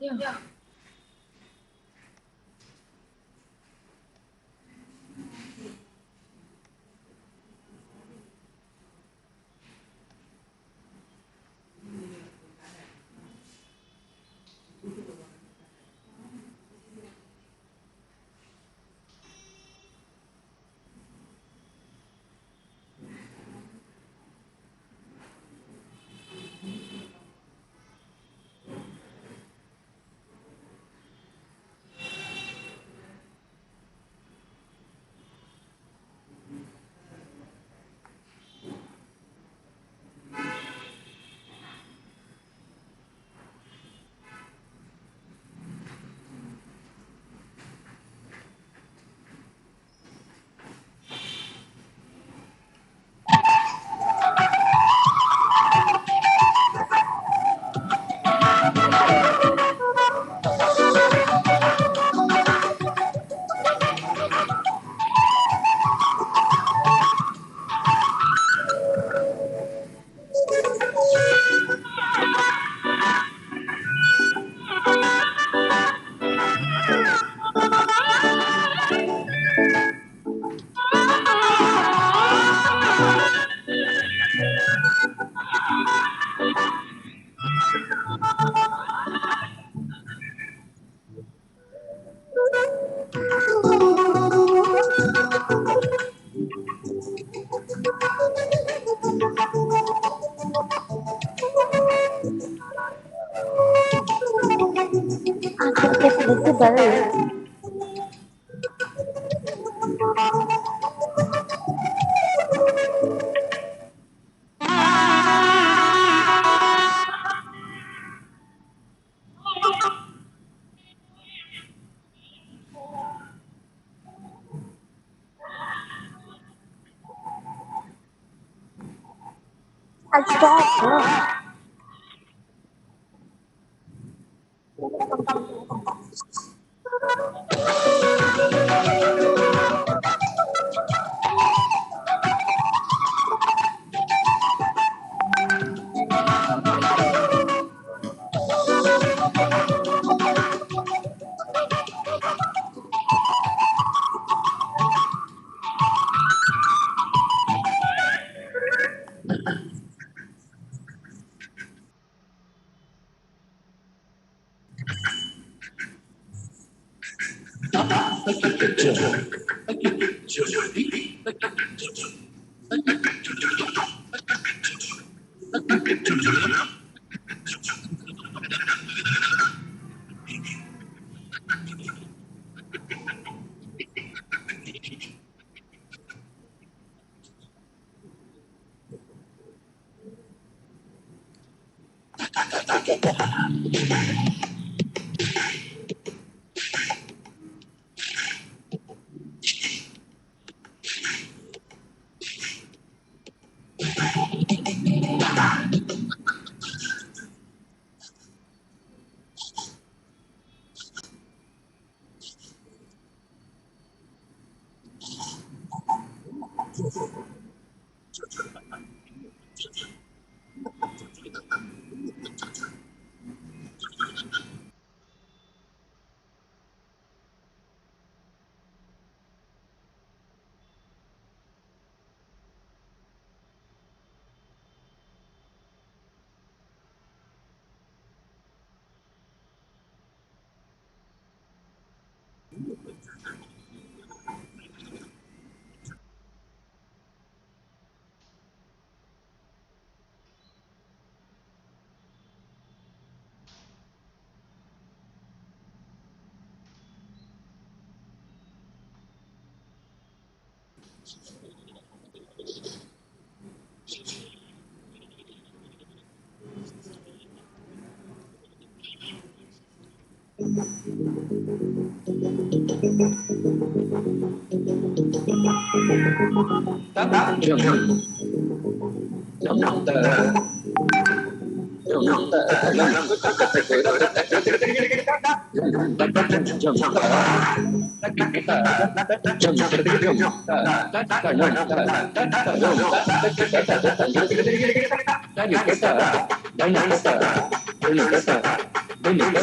Yeah. It's visible. I stop. Snap.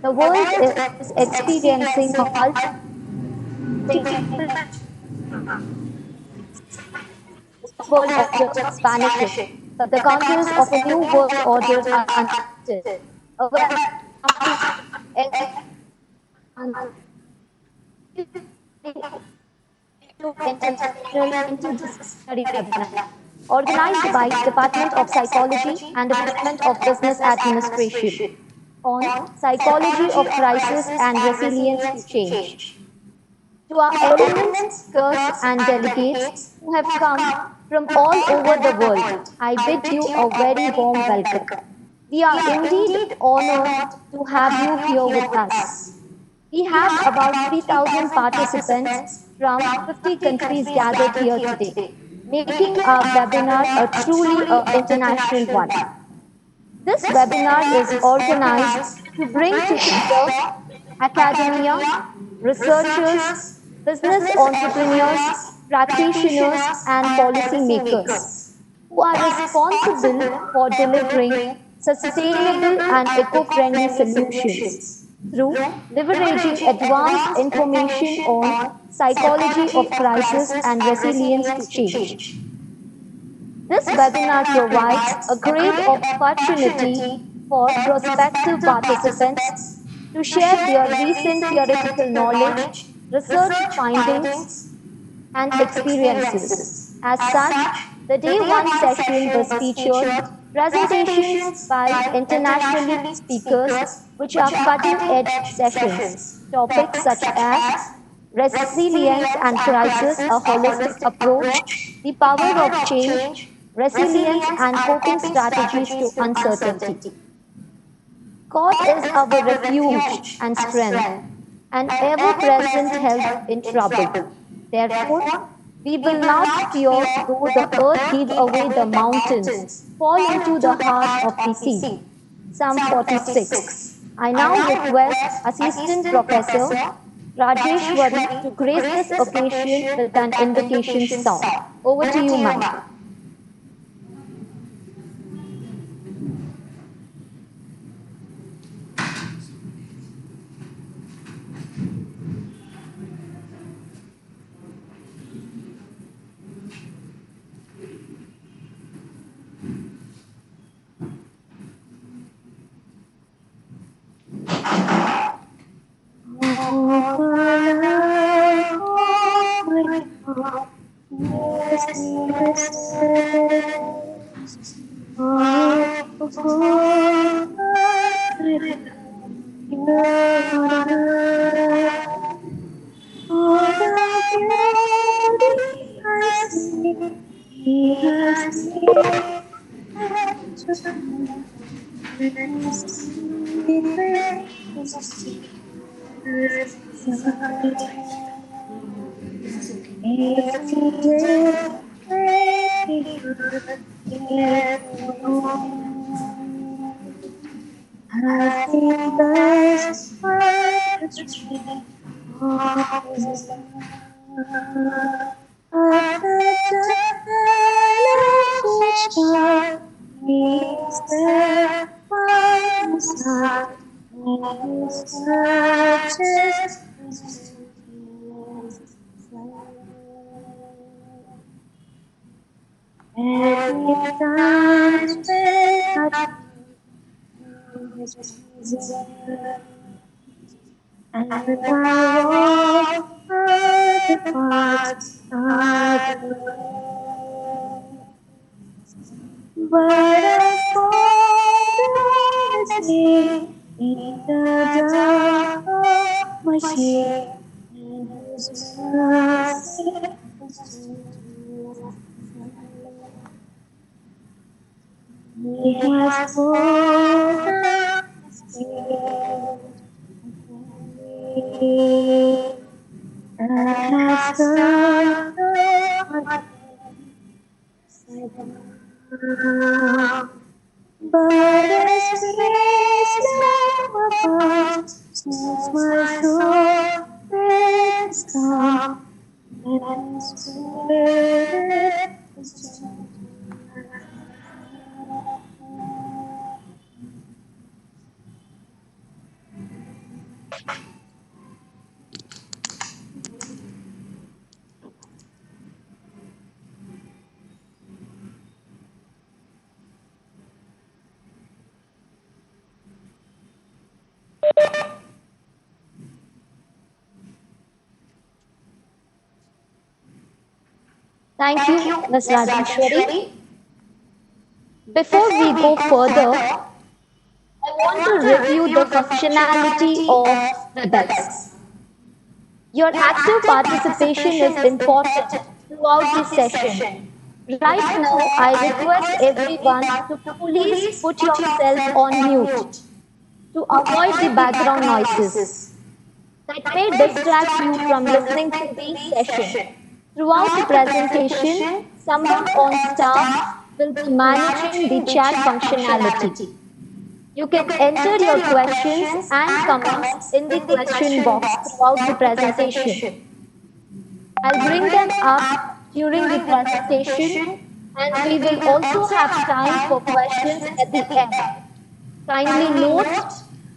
The world is experiencing a multi-dimensional world of just vanishing. The contours of a new world order are uncertain. A international interdisciplinary webinar organized by Department of Psychology and Department of Business Administration on psychology of crisis and resilience to change. To our elements, speakers, and delegates who have come from all over the world, I bid you a very warm welcome. We are indeed honored to have you here with us. We have about 3,000 participants from 50 countries gathered here today, making our webinar a truly international one. This webinar is organized to bring together academia, researchers, business entrepreneurs, practitioners, and policymakers who are responsible for delivering sustainable and eco-friendly solutions through leveraging advanced information on psychology of crisis and resilience to change. This webinar provides a great opportunity for prospective participants to share their recent theoretical knowledge, research findings, and experiences. As such, the day one session was featured presentations by international speakers, which are cutting edge sessions. Topics such as resilience and crisis, a holistic approach, the power of change, resilience and coping strategies to uncertainty. God is our refuge and strength, an ever-present help in trouble. Therefore, we will not fear though the earth give away the mountains, fall into the heart of the sea. Psalm 46. I now request Assistant Professor Rajeshwari to grace this occasion with an invocation song. Over to you, ma'am. Thank you, Ms. Rajeshwari. Before we go further, I want to review the functionality of Rebels. Your active participation is important throughout the session. Right now, I request everyone to please put yourself on mute to avoid the background noises that may distract you from listening to the session. Throughout the presentation, someone on staff will be managing the chat functionality. You can enter your questions and comments in the question box throughout the presentation. I'll bring them up during the presentation, and we will also have time for questions at the end. Kindly note,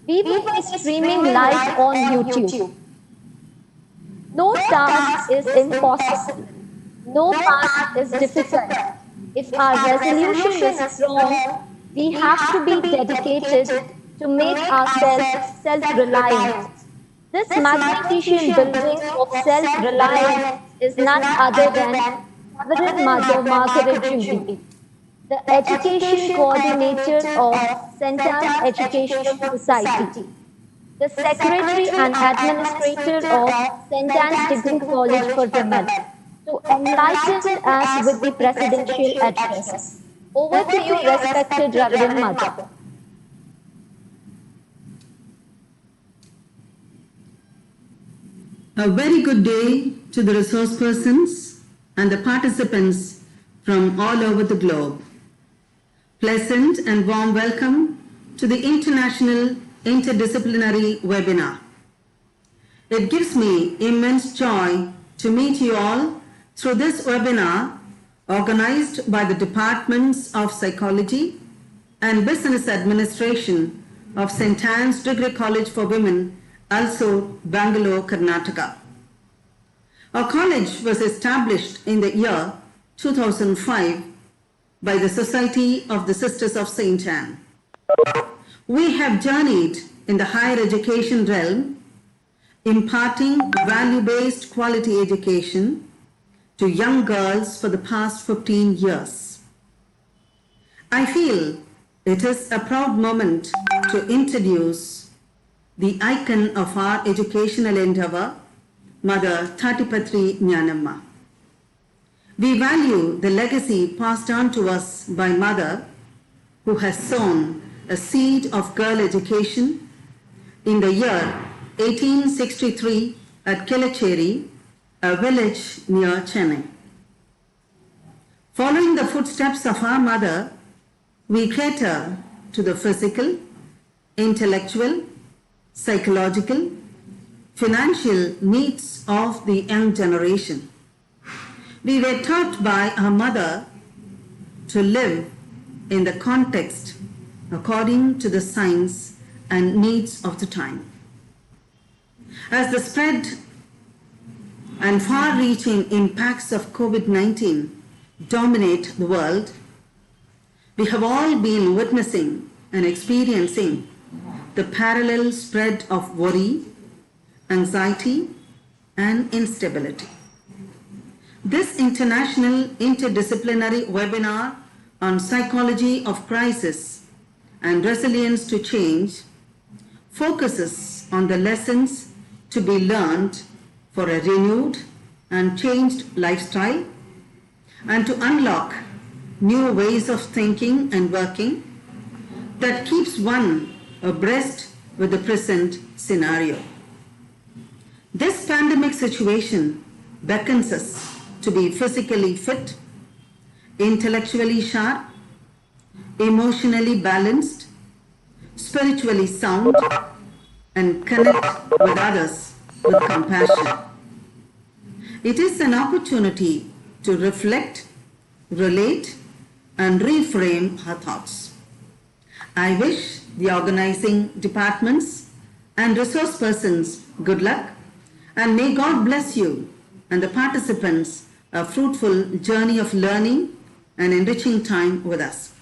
we will be streaming live on YouTube. No task is impossible. No path is difficult. If our resolution is strong, we have to be dedicated to make ourselves self-reliant. This mathematician building of self-reliance is none other than Reverend Mother Margaret Judy, the education coordinator of St.Anne Educational Society, the secretary and administrator of St.Anne's Degree College for Women, to enlighten us with the presidential address. Over to you, respected Reverend Mother. A very good day to the resource persons and the participants from all over the globe. Pleasant and warm welcome to the International Interdisciplinary Webinar. It gives me immense joy to meet you all through this webinar organized by the Departments of Psychology and Business Administration of St. Anne's Degree College for Women, also Bangalore, Karnataka. Our college was established in the year 2005 by the Society of the Sisters of St. Anne. We have journeyed in the higher education realm, imparting value-based quality education to young girls for the past 15 years. I feel it is a proud moment to introduce the icon of our educational endeavor, Mother Thatipatri Nyanamma. We value the legacy passed on to us by Mother, who has sown a seed of girl education in the year 1863 at Kelacheri, a village near Chennai. Following the footsteps of our mother, we cater to the physical, intellectual, psychological, financial needs of the young generation. We were taught by our mother to live in the context according to the signs and needs of the time. As the spread and far-reaching impacts of COVID-19 dominate the world, we have all been witnessing and experiencing the parallel spread of worry, anxiety, and instability. This international interdisciplinary webinar on psychology of crisis and resilience to change focuses on the lessons to be learned for a renewed and changed lifestyle and to unlock new ways of thinking and working that keeps one abreast with the present scenario. This pandemic situation beckons us to be physically fit, intellectually sharp, emotionally balanced, spiritually sound, and connect with others with compassion. It is an opportunity to reflect, relate, and reframe our thoughts. I wish the organizing departments and resource persons good luck, and may God bless you and the participants a fruitful journey of learning and enriching time with us.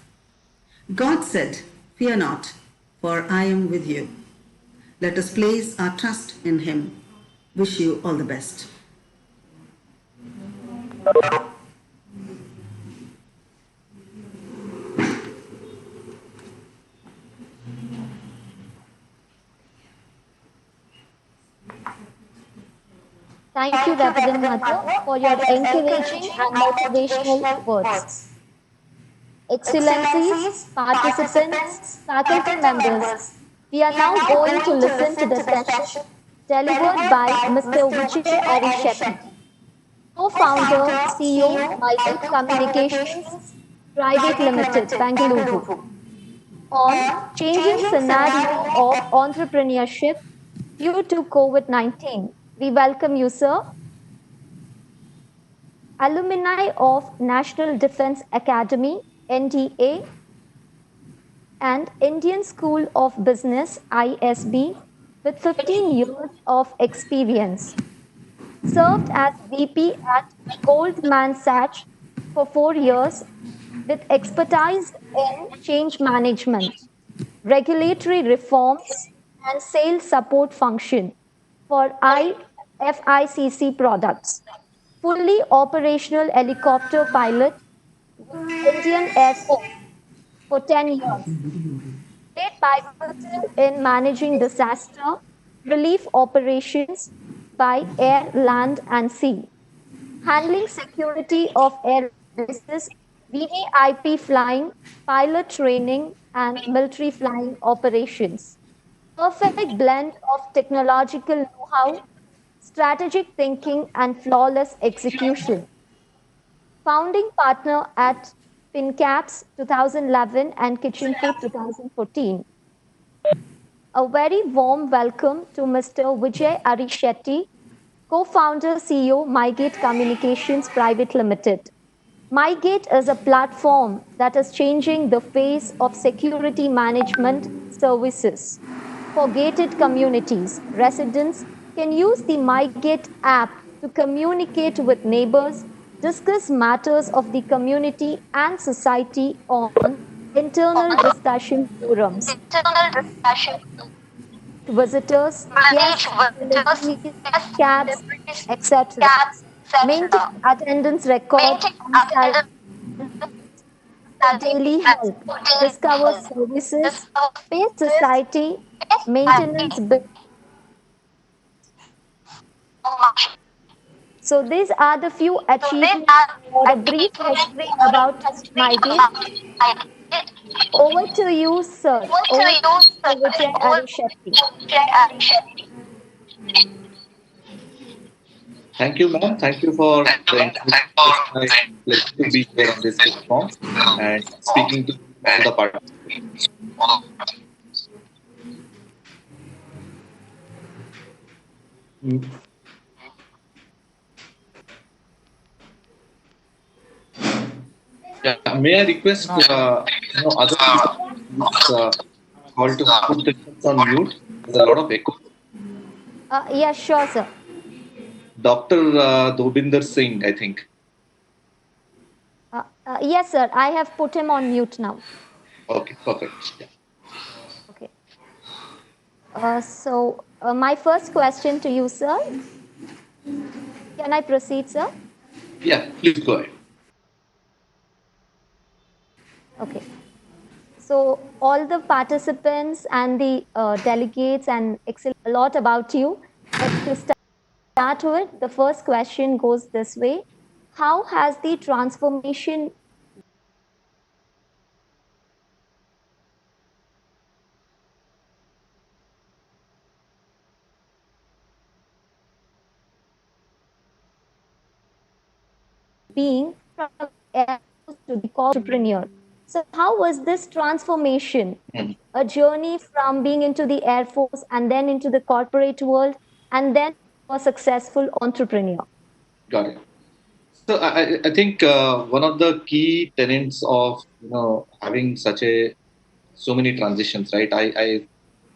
God said, "Fear not, for I am with you." Let us place our trust in Him. Wish you all the best. Thank you, Reverend Mother, for your encouraging and motivational words. Excellencies, participants, faculty members, we are now going to listen to the session delivered by Mr. Vijay Arishetty, co-founder, CEO, Michael Communications Private Limited, Bengaluru, on changing scenario of entrepreneurship due to COVID-19. We welcome you, sir. Alumni of National Defense Academy, NDA, and Indian School of Business, ISB, with 15 years of experience. Served as VP at Goldman Sachs for 4 years with expertise in change management, regulatory reforms, and sales support function for FICC products. Fully operational helicopter pilot with Indian Air Force for 10 years. Played pivotal in managing disaster relief operations by air, land, and sea. Handling security of air bases, VVIP flying, pilot training, and military flying operations. Perfect blend of technological know-how, strategic thinking, and flawless execution. Founding partner at FinCaps 2011 and Kitchen Food 2014. A very warm welcome to Mr. Vijay Arishetty, co-founder CEO, MyGate Communications Private Limited. MyGate is a platform that is changing the face of security management services. For gated communities, residents can use the MyGate app to communicate with neighbors, discuss matters of the community and society on internal discussion forums. Visitors, guests, deliveries, cabs, etc. maintain attendance record, and daily help, discover services, pay society, maintenance bill. So these are the few achievements or a brief history about my did. Over to you, sir. Over to you, Mr. Vijay Arishetty. Thank you, ma'am. Thank you for the introduction. It's my pleasure to be here on this platform and speaking to all the participants. Mm. Yeah, may I request other participants call to put themselves on mute? There's a lot of echo. Yeah, sure, sir. Dr. Dobinder Singh, I think. Yes, sir. I have put him on mute now. Okay, perfect. Yeah. Okay. My first question to you, sir. Can I proceed, sir? Yeah, please go ahead. Okay. So all the participants and the delegates and a lot about you. But to start with, the first question goes this way. How has the transformation being from air to the entrepreneur? So how was this transformation? A journey from being into the Air Force and then into the corporate world and then a successful entrepreneur? Got it. So I think one of the key tenets of having such a so many transitions, right? A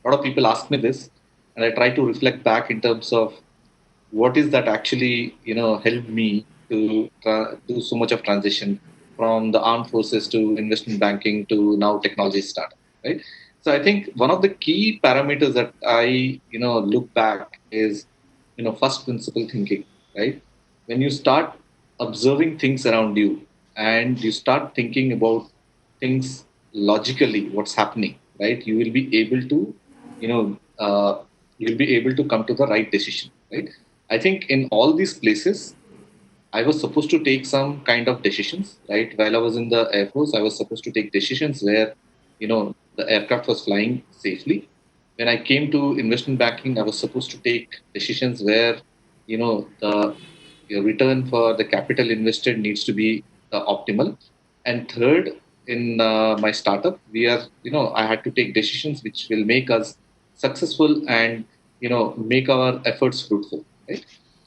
lot of people ask me this, and I try to reflect back in terms of what is that actually helped me to do so much of transition from the armed forces to investment banking to now technology startup, right? So I think one of the key parameters that I look back is first principle thinking, right? When you start observing things around you and you start thinking about things logically, what's happening, right? You will be able to you know you'll be able to come to the right decision, right? I think in all these places, I was supposed to take some kind of decisions, right? While I was in the Air Force, I was supposed to take decisions where, the aircraft was flying safely. When I came to investment banking, I was supposed to take decisions where, the return for the capital invested needs to be optimal. And third, in my startup, I had to take decisions which will make us successful and, make our efforts fruitful, right?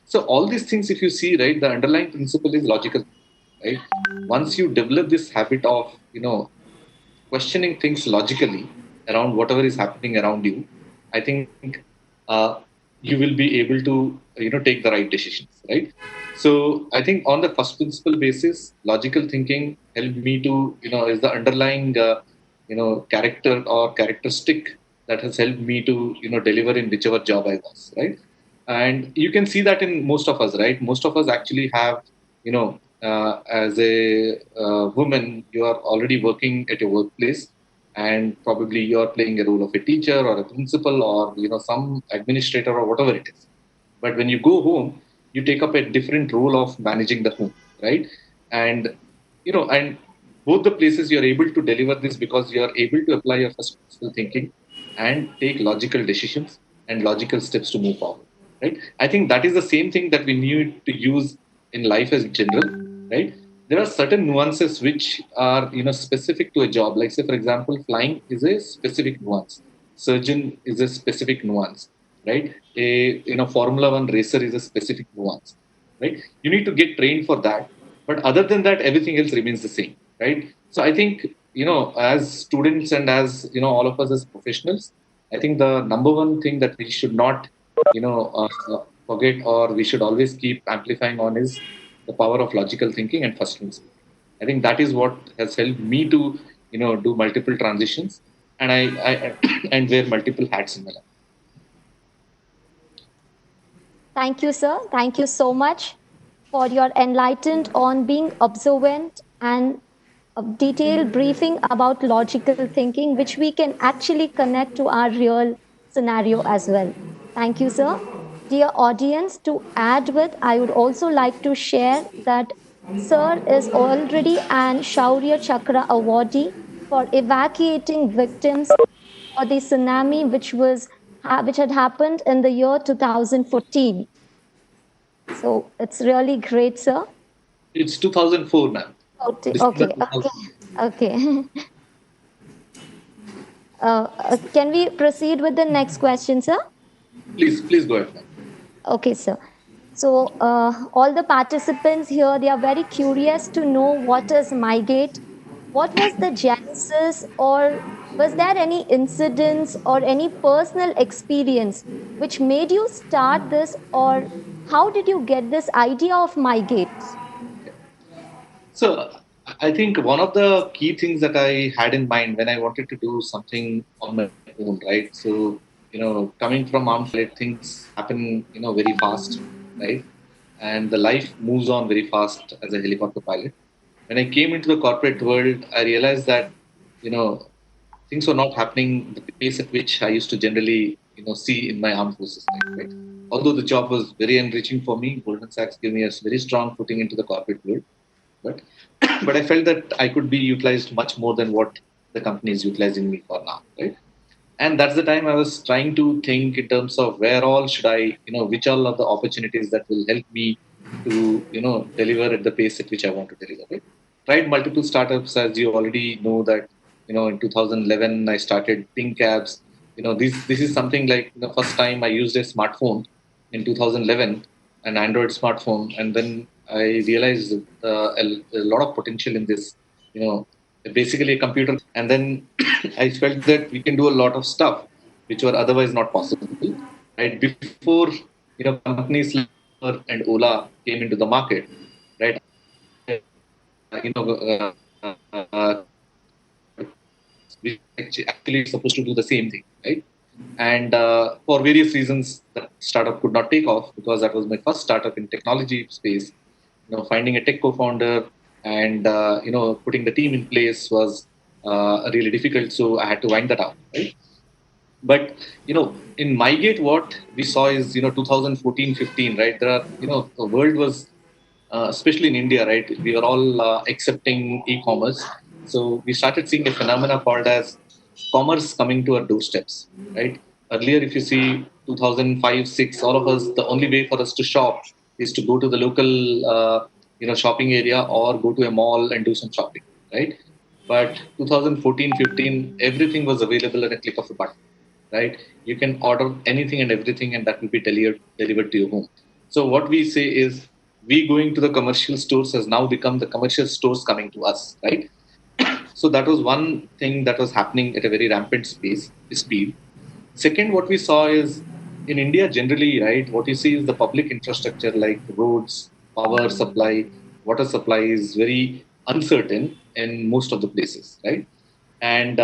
So all these things, if you see, right, the underlying principle is logical, right? Once you develop this habit of, questioning things logically around whatever is happening around you, I think uh, you will be able to, take the right decisions, right? So I think on the first principle basis, logical thinking helped me to, is the underlying, character or characteristic that has helped me to, deliver in whichever job I was, right? And you can see that in most of us, right? Most of us actually have, as a woman, you are already working at your workplace, and probably you are playing a role of a teacher or a principal or some administrator or whatever it is. But when you go home, you take up a different role of managing the home, right? And and both the places you are able to deliver this because you are able to apply your first principle thinking and take logical decisions and logical steps to move forward, right? I think that is the same thing that we need to use in life as general, right? There are certain nuances which are specific to a job. Like, say, for example, flying is a specific nuance, surgeon is a specific nuance, right? A Formula One racer is a specific nuance, right? You need to get trained for that, but other than that, everything else remains the same, right? So I think as students and as all of us as professionals, I think the number one thing that we should not forget, or we should always keep amplifying on, is the power of logical thinking and first principle. I think that is what has helped me to do multiple transitions, and I and wear multiple hats in my life. Thank you, sir. Thank you so much. for your enlightened on being observant and a detailed briefing about logical thinking, which we can actually connect to our real scenario as well. Thank you, sir. Dear audience, to add with, I would also like to share that Sir is already an Shaurya Chakra awardee for evacuating victims for the tsunami which had happened in the year 2014. So it's really great, sir. It's 2004, ma'am. Okay, December okay, 2000. okay. Can we proceed with the next question, sir? Please go ahead, ma'am. Okay, sir. So, all the participants here, they are very curious to know what is MyGate. What was the genesis, or was there any incidents or any personal experience which made you start this, or how did you get this idea of MyGate? So I think one of the key things that I had in mind when I wanted to do something on my own, right? So, coming from armed pilot, things happen, very fast, right? And the life moves on very fast as a helicopter pilot. When I came into the corporate world, I realized that, you know, things were not happening the pace at which I used to generally, see in my armed forces life, right? Although the job was very enriching for me, Goldman Sachs gave me a very strong footing into the corporate world. But but I felt that I could be utilized much more than what the company is utilizing me for now, right? And that's the time I was trying to think in terms of where all should I, which all are the opportunities that will help me to, deliver at the pace at which I want to deliver. Right? Tried multiple startups, as you already know that, in 2011 I started Pink Cabs. This is something like the first time I used a smartphone in 2011, an Android smartphone, and then I realized a lot of potential in this. Basically a computer, and then I felt that we can do a lot of stuff which were otherwise not possible, right? Before companies like Uber and Ola came into the market, right? You know, we actually supposed to do the same thing, right? And for various reasons, that startup could not take off because that was my first startup in technology space. Finding a tech co-founder and putting the team in place was really difficult. So I had to wind that out, right? But in MyGate, what we saw is 2014-15, right? There are the world was especially in India, right? We were all accepting e-commerce, so we started seeing a phenomena called as commerce coming to our doorsteps, right? Earlier, if you see 2005-6, all of us, the only way for us to shop is to go to the local shopping area or go to a mall and do some shopping, right? But 2014-15, everything was available at a click of a button, right? You can order anything and everything, and that will be delivered to your home. So what we say is, we going to the commercial stores has now become the commercial stores coming to us, right? So that was one thing that was happening at a very rampant speed. Second, what we saw is in India generally, right? What you see is the public infrastructure like roads, power supply, water supply is very uncertain in most of the places, right? And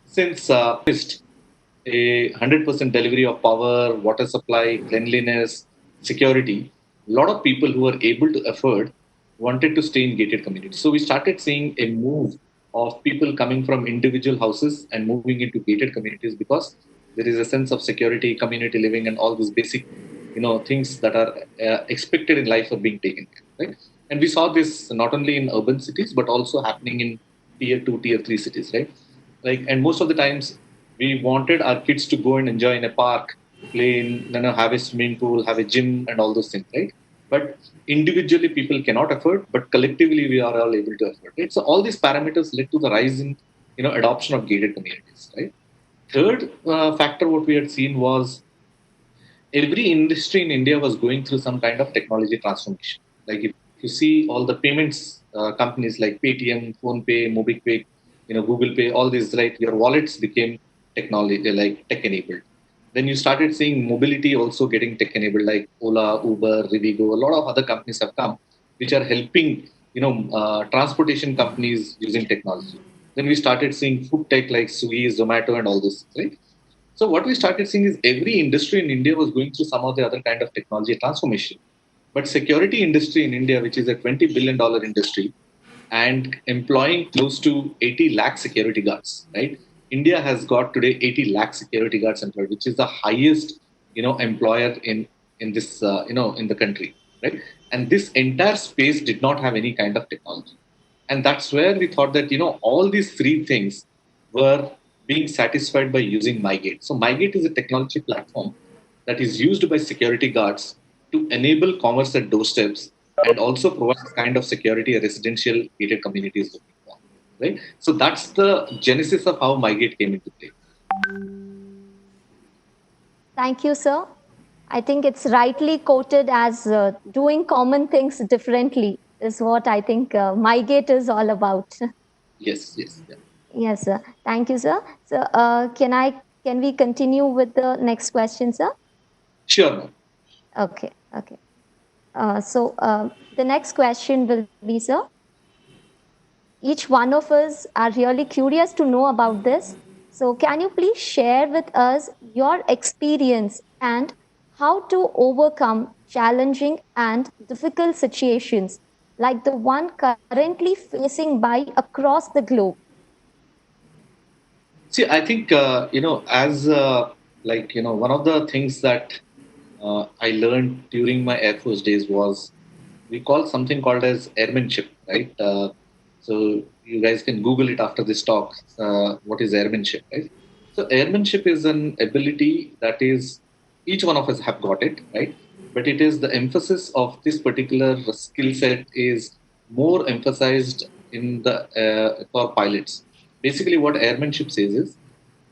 since a 100% delivery of power, water supply, cleanliness, security, a lot of people who were able to afford wanted to stay in gated communities. So we started seeing a move of people coming from individual houses and moving into gated communities because there is a sense of security, community living, and all these basic, things that are expected in life are being taken care, right? And we saw this not only in urban cities but also happening in tier two, tier three cities, right? Like, and most of the times we wanted our kids to go and enjoy in a park, play in, have a swimming pool, have a gym, and all those things, right? But individually, people cannot afford, but collectively, we are all able to afford, right? So all these parameters led to the rise in, adoption of gated communities, right? Third factor, what we had seen was every industry in India was going through some kind of technology transformation. Like if you see all the payments companies like Paytm, PhonePe, MobiKwik, Google Pay, all these, right? Your wallets became technology, like tech enabled. Then you started seeing mobility also getting tech enabled, like Ola, Uber, Rivigo. A lot of other companies have come, which are helping, transportation companies using technology. Then we started seeing food tech like Swiggy, Zomato, and all this, right? So what we started seeing is every industry in India was going through some of the other kind of technology transformation. But security industry in India, which is a $20 billion industry and employing close to 80 lakh security guards, right? India has got today 80 lakh security guards employed, which is the highest, employer in this, in the country, right? And this entire space did not have any kind of technology, and that's where we thought that all these three things were being satisfied by using MyGate. So MyGate is a technology platform that is used by security guards to enable commerce at doorsteps and also provide the kind of security a residential gated community is looking for. Right? So that's the genesis of how MyGate came into play. Thank you, sir. I think it's rightly quoted as doing common things differently is what I think MyGate is all about. Yes, yes. Yeah. Yes, sir. Thank you, sir. So, can we continue with the next question, sir? Sure. Ma'am. Okay, okay. The next question will be, sir. Each one of us are really curious to know about this. So, can you please share with us your experience and how to overcome challenging and difficult situations like the one currently facing by across the globe? See, I think as one of the things that I learned during my Air Force days was we call something called as airmanship, right? So you guys can Google it after this talk. What is airmanship, right? So airmanship is an ability that is each one of us have got it, right? But it is the emphasis of this particular skill set is more emphasized in the for pilots. Basically, what airmanship says is,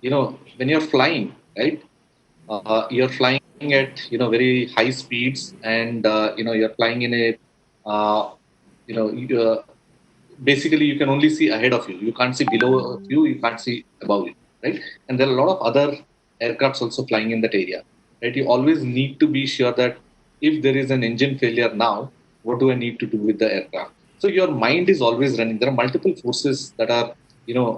when you're flying, right? You're flying at very high speeds, and you're flying in a you know you, basically you can only see ahead of you. You can't see below of you. You can't see above you, right? And there are a lot of other aircrafts also flying in that area, right? You always need to be sure that if there is an engine failure now, what do I need to do with the aircraft? So your mind is always running. There are multiple forces that are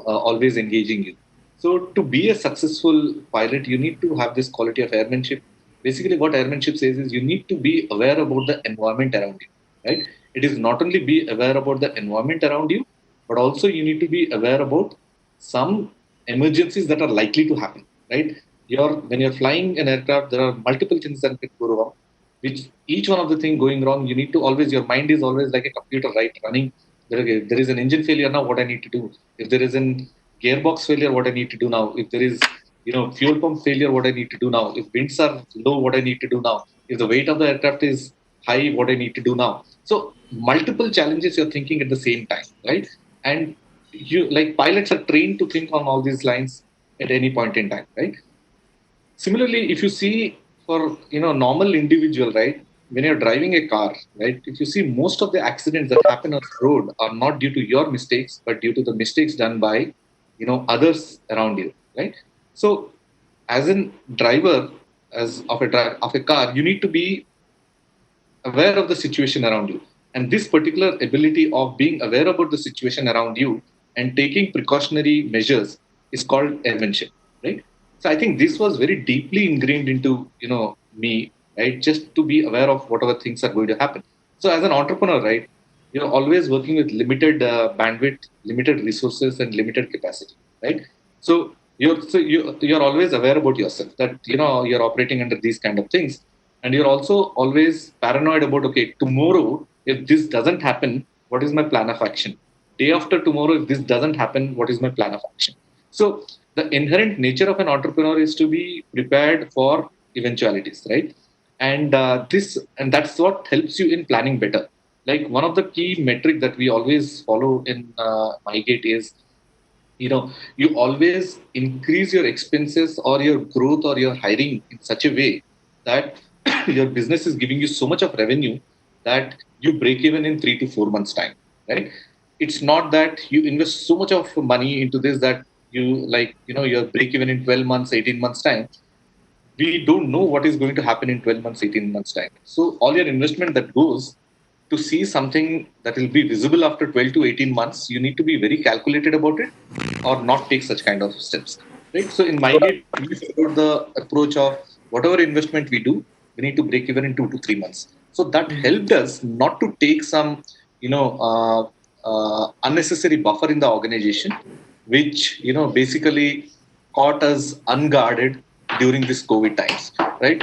always engaging you. So to be a successful pilot, you need to have this quality of airmanship. Basically, what airmanship says is you need to be aware about the environment around you, right? It is not only be aware about the environment around you, but also you need to be aware about some emergencies that are likely to happen, right? When you're flying an aircraft, there are multiple things that can go wrong. Which each one of the thing going wrong, you need to always your mind is always like a computer, right? Running. There is an engine failure now. What I need to do? If there is an gearbox failure, what I need to do now? If there is fuel pump failure, what I need to do now? If winds are low, what I need to do now? If the weight of the aircraft is high, what I need to do now? So multiple challenges you're thinking at the same time, right? And you like pilots are trained to think on all these lines at any point in time, right? Similarly, if you see for normal individual, right, when you're driving a car, right, if you see most of the accidents that happen on the road are not due to your mistakes, but due to the mistakes done by others around you, right? So as a driver, of a car, you need to be aware of the situation around you. And this particular ability of being aware about the situation around you and taking precautionary measures is called airmanship, right? So I think this was very deeply ingrained into me, right? Just to be aware of whatever things are going to happen. So as an entrepreneur, right, you're always working with limited bandwidth, limited resources, and limited capacity, right? So you're always aware about yourself that you're operating under these kind of things, and you're also always paranoid about, okay, tomorrow if this doesn't happen, what is my plan of action? Day after tomorrow, if this doesn't happen, what is my plan of action? So the inherent nature of an entrepreneur is to be prepared for eventualities, right? And that's what helps you in planning better. Like one of the key metric that we always follow in MyGate is you always increase your expenses or your growth or your hiring in such a way that your business is giving you so much of revenue that you break even in 3 to 4 months time, right? It's not that you invest so much of money into this that you're break even in 12 months, 18 months time. We don't know what is going to happen in 12 months, 18 months time. So all your investment that goes to see something that will be visible after 12 to 18 months, you need to be very calculated about it or not take such kind of steps, right? So in MyGate, we followed the approach of whatever investment we do, we need to break even in 2 to 3 months. So that helped us not to take some, unnecessary buffer in the organization, which basically caught us unguarded during this COVID times, right?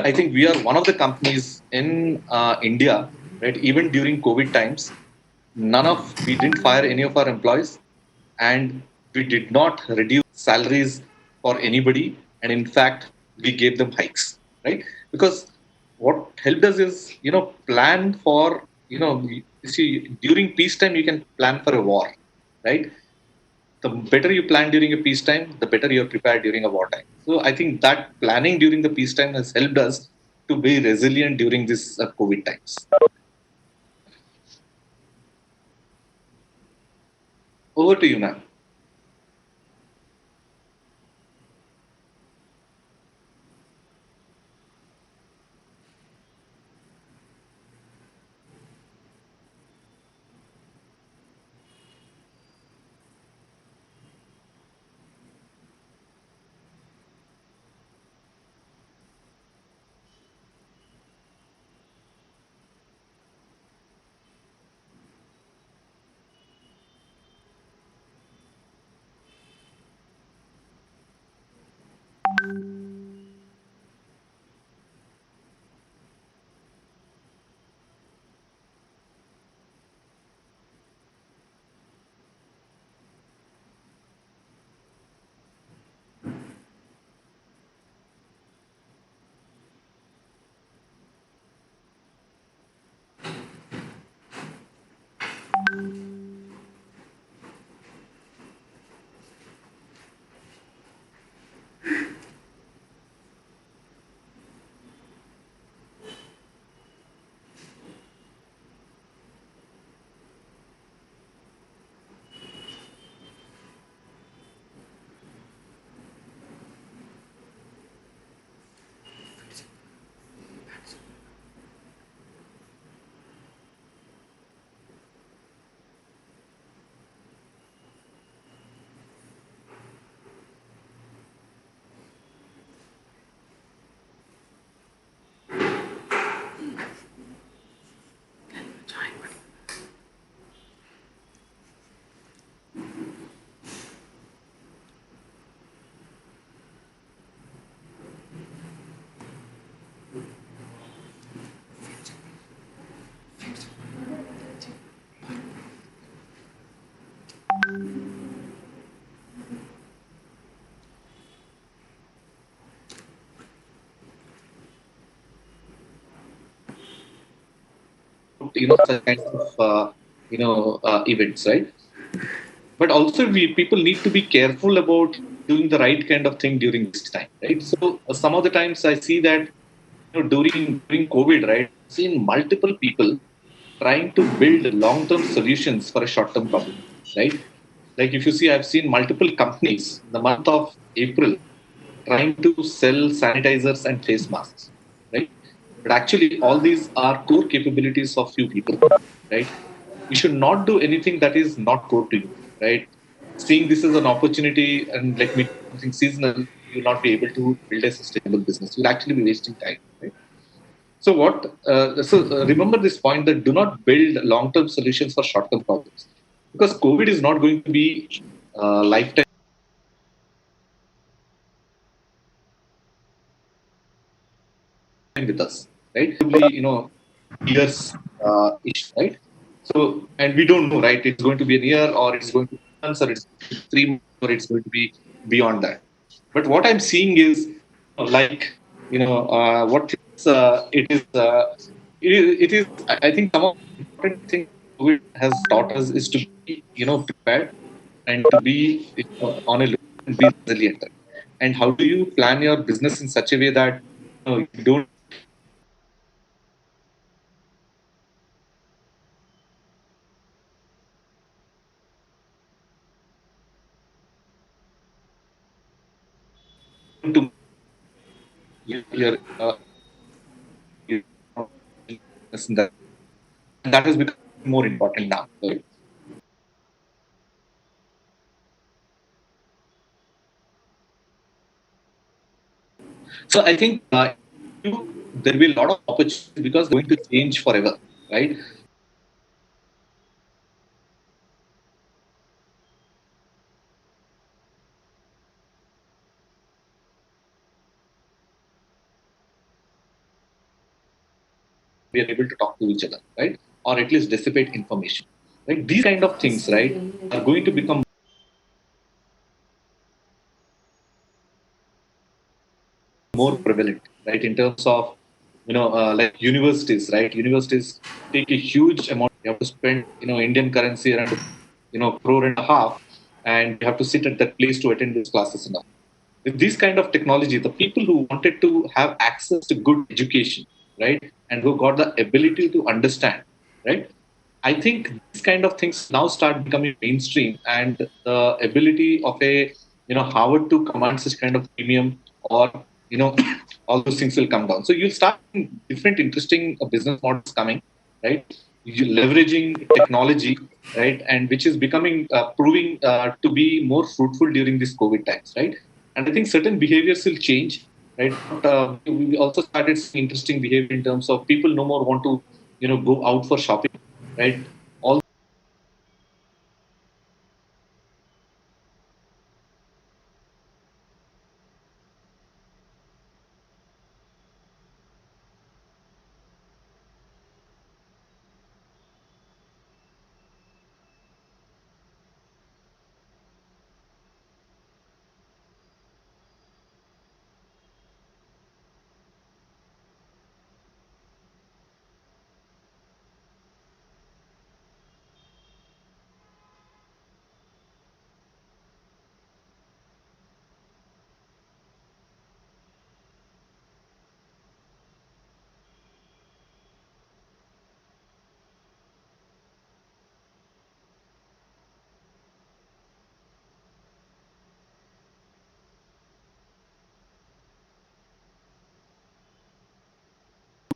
I think we are one of the companies in India, right? Even during COVID times, we didn't fire any of our employees, and we did not reduce salaries for anybody, and in fact we gave them hikes, right? Because what helped us is plan for, you see, during peacetime you can plan for a war, right? The better you plan during a peacetime, the better you're prepared during a wartime. So I think that planning during the peacetime has helped us to be resilient during this COVID times. Over to you, ma'am. Such kinds of events, right? But also people need to be careful about doing the right kind of thing during this time, right? So some of the times I see that during COVID, right, I've seen multiple people trying to build long-term solutions for a short-term problem, right? Like if you see, I've seen multiple companies in the month of April trying to sell sanitizers and face masks, right? But actually all these are core capabilities of few people, right? You should not do anything that is not core to you, right? Seeing this as an opportunity and let me do something seasonal, you'll not be able to build a sustainable business. You'll actually be wasting time, right? So remember this point that do not build long-term solutions for short-term problems, because COVID is not going to be lifetime with us, right? Probably, years issue, right? So, and we don't know, right? It's going to be a year, or it's going to be months, or it's 3 months, or it's going to be beyond that. But what I'm seeing is, like, what is, it is, I think some of the important things COVID has taught us is to be, prepared, and to be, on a look and be resilient. And how do you plan your business in such a way that you don't to your your- that that has become more important now. So I think there will be a lot of opportunities because it's going to change forever, right? We are able to talk to each other, right? Or at least dissipate information, right? These kind of things, right, are going to become more prevalent, right? In terms of, like universities, right? Universities take a huge amount. You have to spend, Indian currency around, crore and a half, and you have to sit at that place to attend these classes and all. With this kind of technology, the people who wanted to have access to good education, right, and who got the ability to understand, right, I think these kind of things now start becoming mainstream, and the ability of a, Harvard to command such kind of premium, or, all those things will come down. So you'll start seeing different interesting business models coming, right? You leveraging technology, right, and which is becoming proving to be more fruitful during these COVID times, right? And I think certain behaviors will change, right? But, we also started seeing interesting behavior in terms of people no more want to, go out for shopping, right? All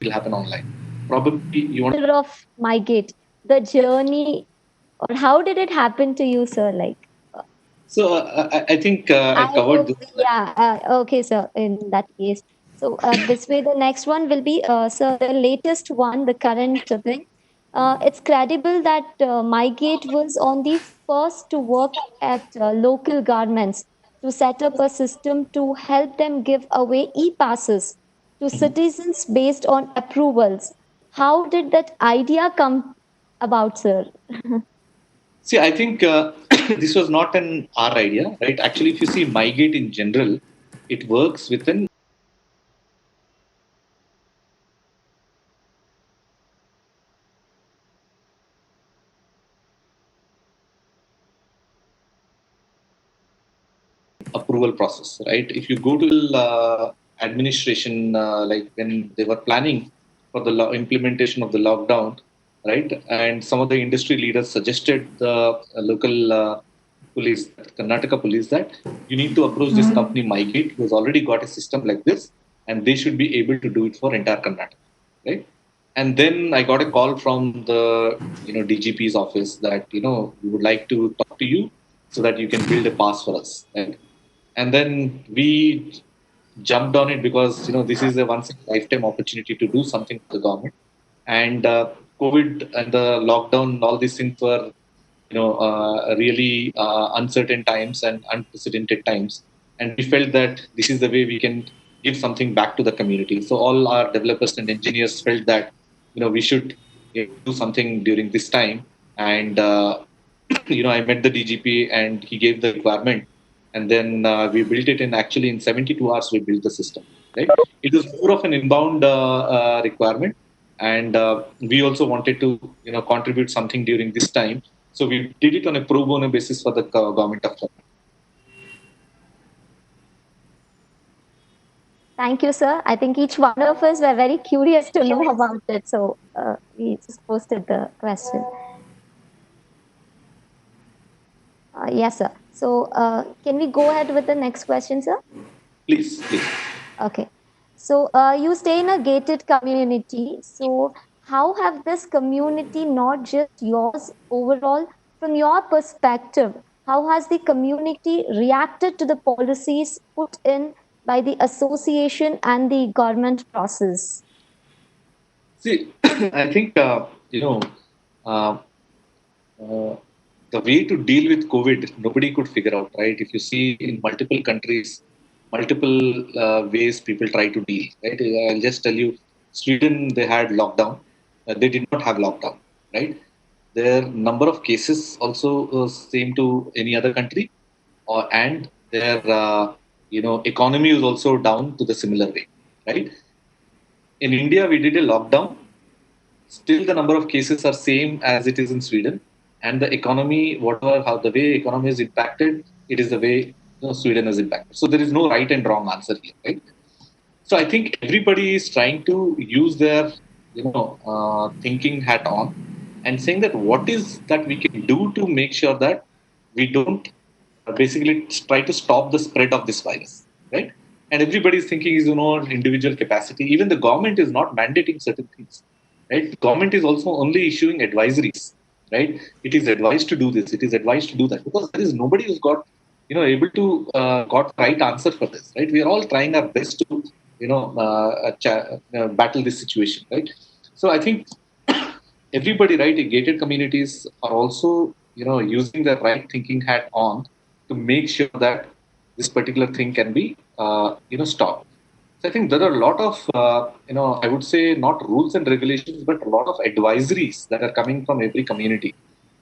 will happen online. Probably you want. Of migrate, the journey, or how did it happen to you, sir? Like, So I think I I covered this. yeah, okay, sir. In that case, so this way, the next one will be, sir, the latest one, the current thing. It's credible that Mygate was on the first to work at local governments to set up a system to help them give away e-passes to citizens based on approvals. How did that idea come about, sir? See, I think this was not an our idea, right? Actually, if you see Mygate in general, it works within approval process, right? If you go to administration, like when they were planning for the implementation of the lockdown, right? And some of the industry leaders suggested the local police, Karnataka police, that you need to approach this company, Mygate, who has already got a system like this, and they should be able to do it for entire Karnataka, right? And then I got a call from the DGP's office that we would like to talk to you so that you can build a pass for us, right? And then we jumped on it because this is a once in a lifetime opportunity to do something for the government. And COVID and the lockdown, all these things were really uncertain times and unprecedented times, and we felt that this is the way we can give something back to the community. So all our developers and engineers felt that we should do something during this time. And I met the DGP and he gave the requirement, and then we built it in actually in 72 hours. We built the system, right? It was more of an inbound requirement, and we also wanted to contribute something during this time, so we did it on a pro bono basis for the government of Kerala. Thank you, sir. I think each one of us were very curious to know about it. So we just posted the question. Yes, sir. So can we go ahead with the next question, sir? Please, please. Okay. So you stay in a gated community. So how have this community, not just yours overall, from your perspective, how has the community reacted to the policies put in by the association and the government process? See, I think uh, uh, the way to deal with COVID, nobody could figure out, right? If you see in multiple countries, multiple ways people try to deal, right? I'll just tell you, Sweden, they had lockdown. They did not have lockdown, right? Their number of cases also same to any other country, and their economy is also down to the similar way, right? In India, we did a lockdown. Still, the number of cases are same as it is in Sweden, and the economy, whatever how the way economy is impacted, it is the way Sweden is impacted. So there is no right and wrong answer here, right? So I think everybody is trying to use their thinking hat on and saying that what is that we can do to make sure that we don't basically try to stop the spread of this virus, right? And everybody is thinking is individual capacity. Even the government is not mandating certain things, right? The government is also only issuing advisories, right? It is advised to do this, it is advised to do that, because there is nobody who's got able to got right answer for this, right? We are all trying our best to battle this situation, right? So I think everybody, right, in gated communities are also using the right thinking hat on to make sure that this particular thing can be stopped. So I think there are a lot of I would say not rules and regulations, but a lot of advisories that are coming from every community,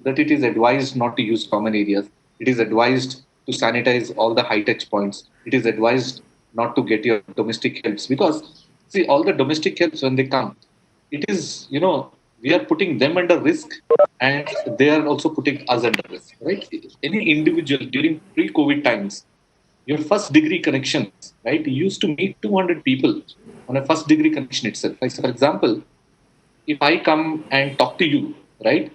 that it is advised not to use common areas. It is advised to sanitize all the high touch points. It is advised not to get your domestic helps, because see, all the domestic helps, when they come, it is we are putting them under risk, and they are also putting us under risk, right? Any individual during pre-COVID times, your first degree connections, right? You used to meet 200 people on a first degree connection itself. Like, for example, if I come and talk to you, right?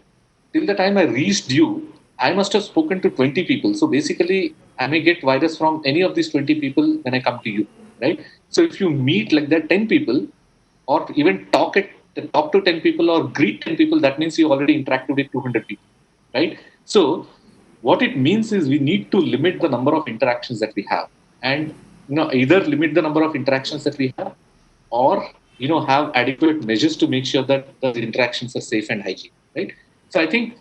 Till the time I reached you, I must have spoken to 20 people. So basically, I may get virus from any of these 20 people when I come to you, right? So if you meet like that 10 people, or even talk to 10 people or greet 10 people, that means you already interacted with 200 people, right? So what it means is we need to limit the number of interactions that we have, and either limit the number of interactions that we have, or have adequate measures to make sure that the interactions are safe and hygiene, right? So I think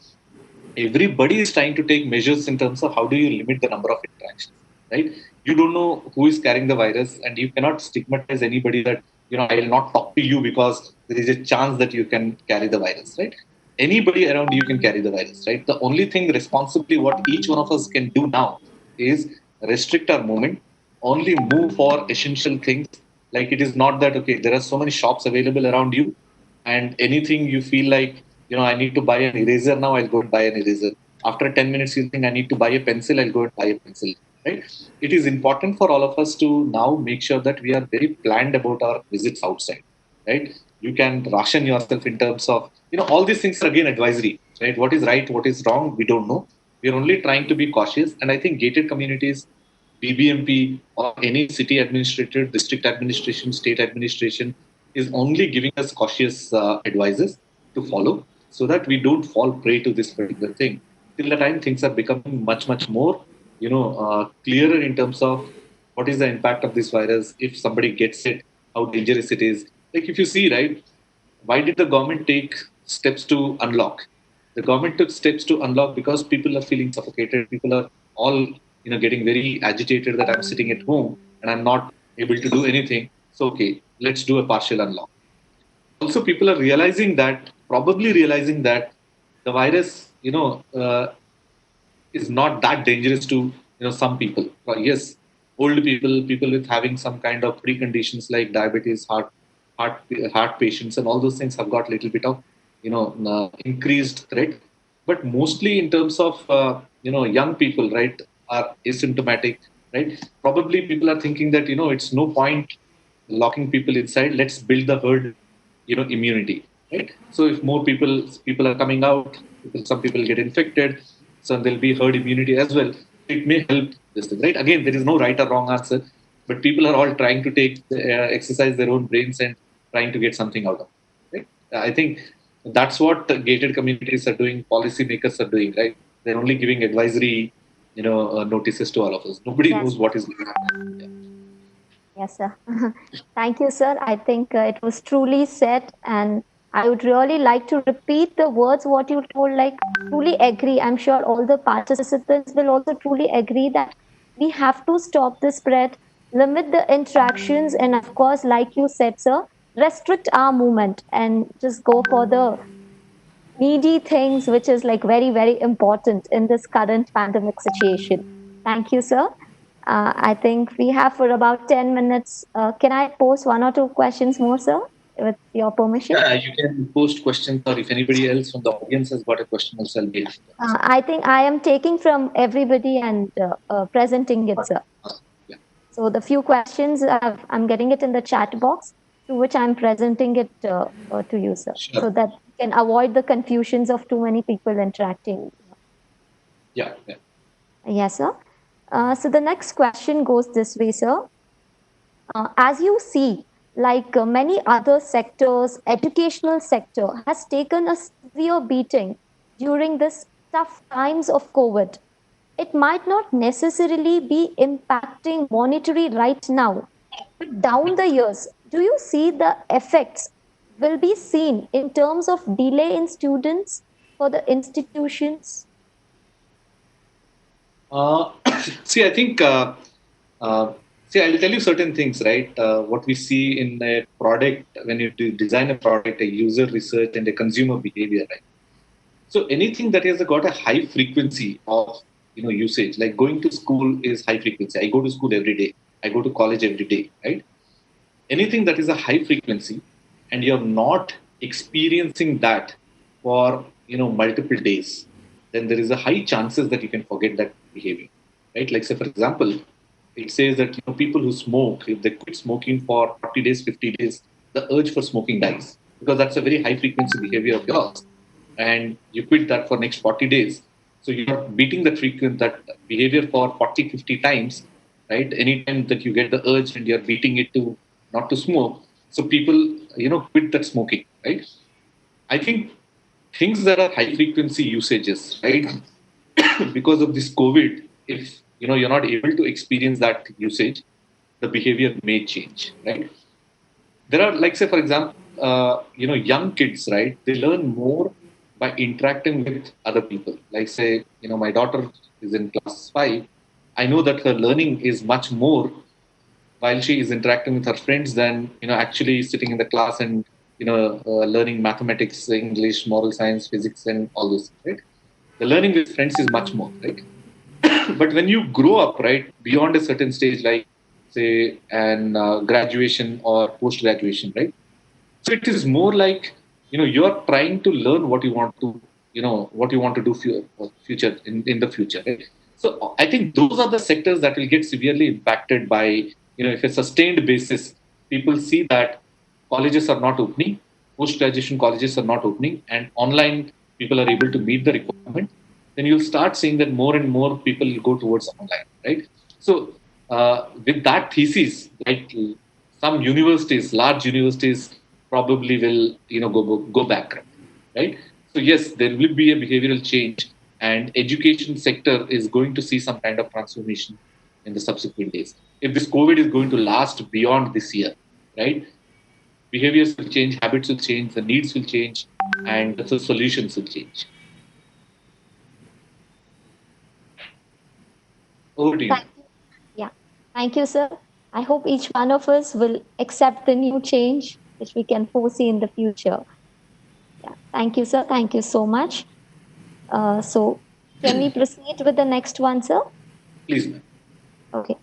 everybody is trying to take measures in terms of how do you limit the number of interactions, right? You don't know who is carrying the virus, and you cannot stigmatize anybody that I will not talk to you because there is a chance that you can carry the virus, right? Anybody around you can carry the virus, right? The only thing responsibly what each one of us can do now is restrict our movement, only move for essential things. Like, it is not that okay, there are so many shops available around you, and anything you feel like I need to buy an eraser now, I'll go and buy an eraser. After 10 minutes you think I need to buy a pencil, I'll go and buy a pencil, right? It is important for all of us to now make sure that we are very planned about our visits outside, right? You can ration yourself in terms of all these things are again advisory, right? What is right, what is wrong, we don't know. We are only trying to be cautious, and I think gated communities, BBMP, or any city administrator, district administration, state administration is only giving us cautious advices to follow, so that we don't fall prey to this particular thing. Till the time things are becoming much, much more, clearer in terms of what is the impact of this virus, if somebody gets it, how dangerous it is. Like, if you see, right, why did the government take steps to unlock? The government took steps to unlock because people are feeling suffocated. People are all getting very agitated that I'm sitting at home and I'm not able to do anything. So okay, let's do a partial unlock. Also, people are realizing that, probably realizing that the virus is not that dangerous to some people. Yes, old people, people with having some kind of preconditions like diabetes, heart heart patients, and all those things have got a little bit of increased threat. But mostly in terms of young people, right, are asymptomatic, right? Probably people are thinking that it's no point locking people inside, let's build the herd immunity, right? So if more people are coming out, some people get infected, so there'll be herd immunity as well. It may help this thing, right? Again, there is no right or wrong answer, but people are all trying to take exercise their own brains and trying to get something out of it, right? I think that's what the gated communities are doing, policymakers are doing, right? They're only giving advisory notices to all of us. Nobody Yes, knows what is going to happen. Yeah. yes, sir. Thank you, sir. I think it was truly said, and I would really like to repeat the words what you told, like truly agree. I'm sure all the participants will also truly agree that we have to stop the spread, limit the interactions, and of course, like you said, sir, restrict our movement and just go for the needy things, which is like very, very important in this current pandemic situation. Thank you, sir. I think we have for about 10 minutes. Can I pose one or two questions more, sir, with your permission? Yeah, you can post questions, or if anybody else from the audience has got a question, also I'll be happy to answer. I think I am taking from everybody and presenting it, sir. Yeah. So the few questions I'm getting it in the chat box, to which I'm presenting it to you, sir, Sure. so that you can avoid the confusions of too many people interacting. Yeah. Yeah. Yes, sir. So the next question goes this way, sir. As you see, like many other sectors, educational sector has taken a severe beating during this tough times of COVID. It might not necessarily be impacting monetary right now, but down the years, do you see the effects will be seen in terms of delay in students for the institutions? Uh, see, I think, uh, see, I'll tell you certain things, right? What we see in a product, when you design a product, a user research and a consumer behavior, right? So anything that has got a high frequency of, usage, like going to school is high frequency. I go to school every day. I go to college every day, right? Anything that is a high frequency and you're not experiencing that for multiple days, then there is a high chances that you can forget that behavior, right? Like, say for example, it says that people who smoke, if they quit smoking for 40 days, 50 days, the urge for smoking dies, because that's a very high frequency behavior of yours, and you quit that for next 40 days. So you're beating that behavior for 40, 50 times, right? Anytime that you get the urge and you're beating it to not to smoke, so people quit that smoking, right? I think things that are high frequency usages, right? Because of this COVID, if you're not able to experience that usage, the behavior may change, right? There are, like, say for example, young kids, right? They learn more by interacting with other people. Like, say, my daughter is in class 5. I know that her learning is much more while she is interacting with her friends than actually sitting in the class and learning mathematics, English, moral science, physics, and all this, right? The learning with friends is much more, right? But when you grow up, right, beyond a certain stage, like, say, an graduation or post graduation, right? So it is more like you're trying to learn what you want to do for your future, in the future, right? So I think those are the sectors that will get severely impacted by, if a sustained basis, people see that colleges are not opening, post graduation colleges are not opening, and online people are able to meet the requirement, then you'll start seeing that more and more people will go towards online, right? So with that thesis, right, some universities, large universities, probably will go back, right? So yes, there will be a behavioral change, and education sector is going to see some kind of transformation in the subsequent days. If this COVID is going to last beyond this year, right? Behaviors will change, habits will change, the needs will change, and the solutions will change. Over to you. Thank you. Yeah. Thank you, sir. I hope each one of us will accept the new change which we can foresee in the future. Yeah. Thank you, sir. Thank you so much. So, can we proceed with the next one, sir? Please, ma'am. Okay.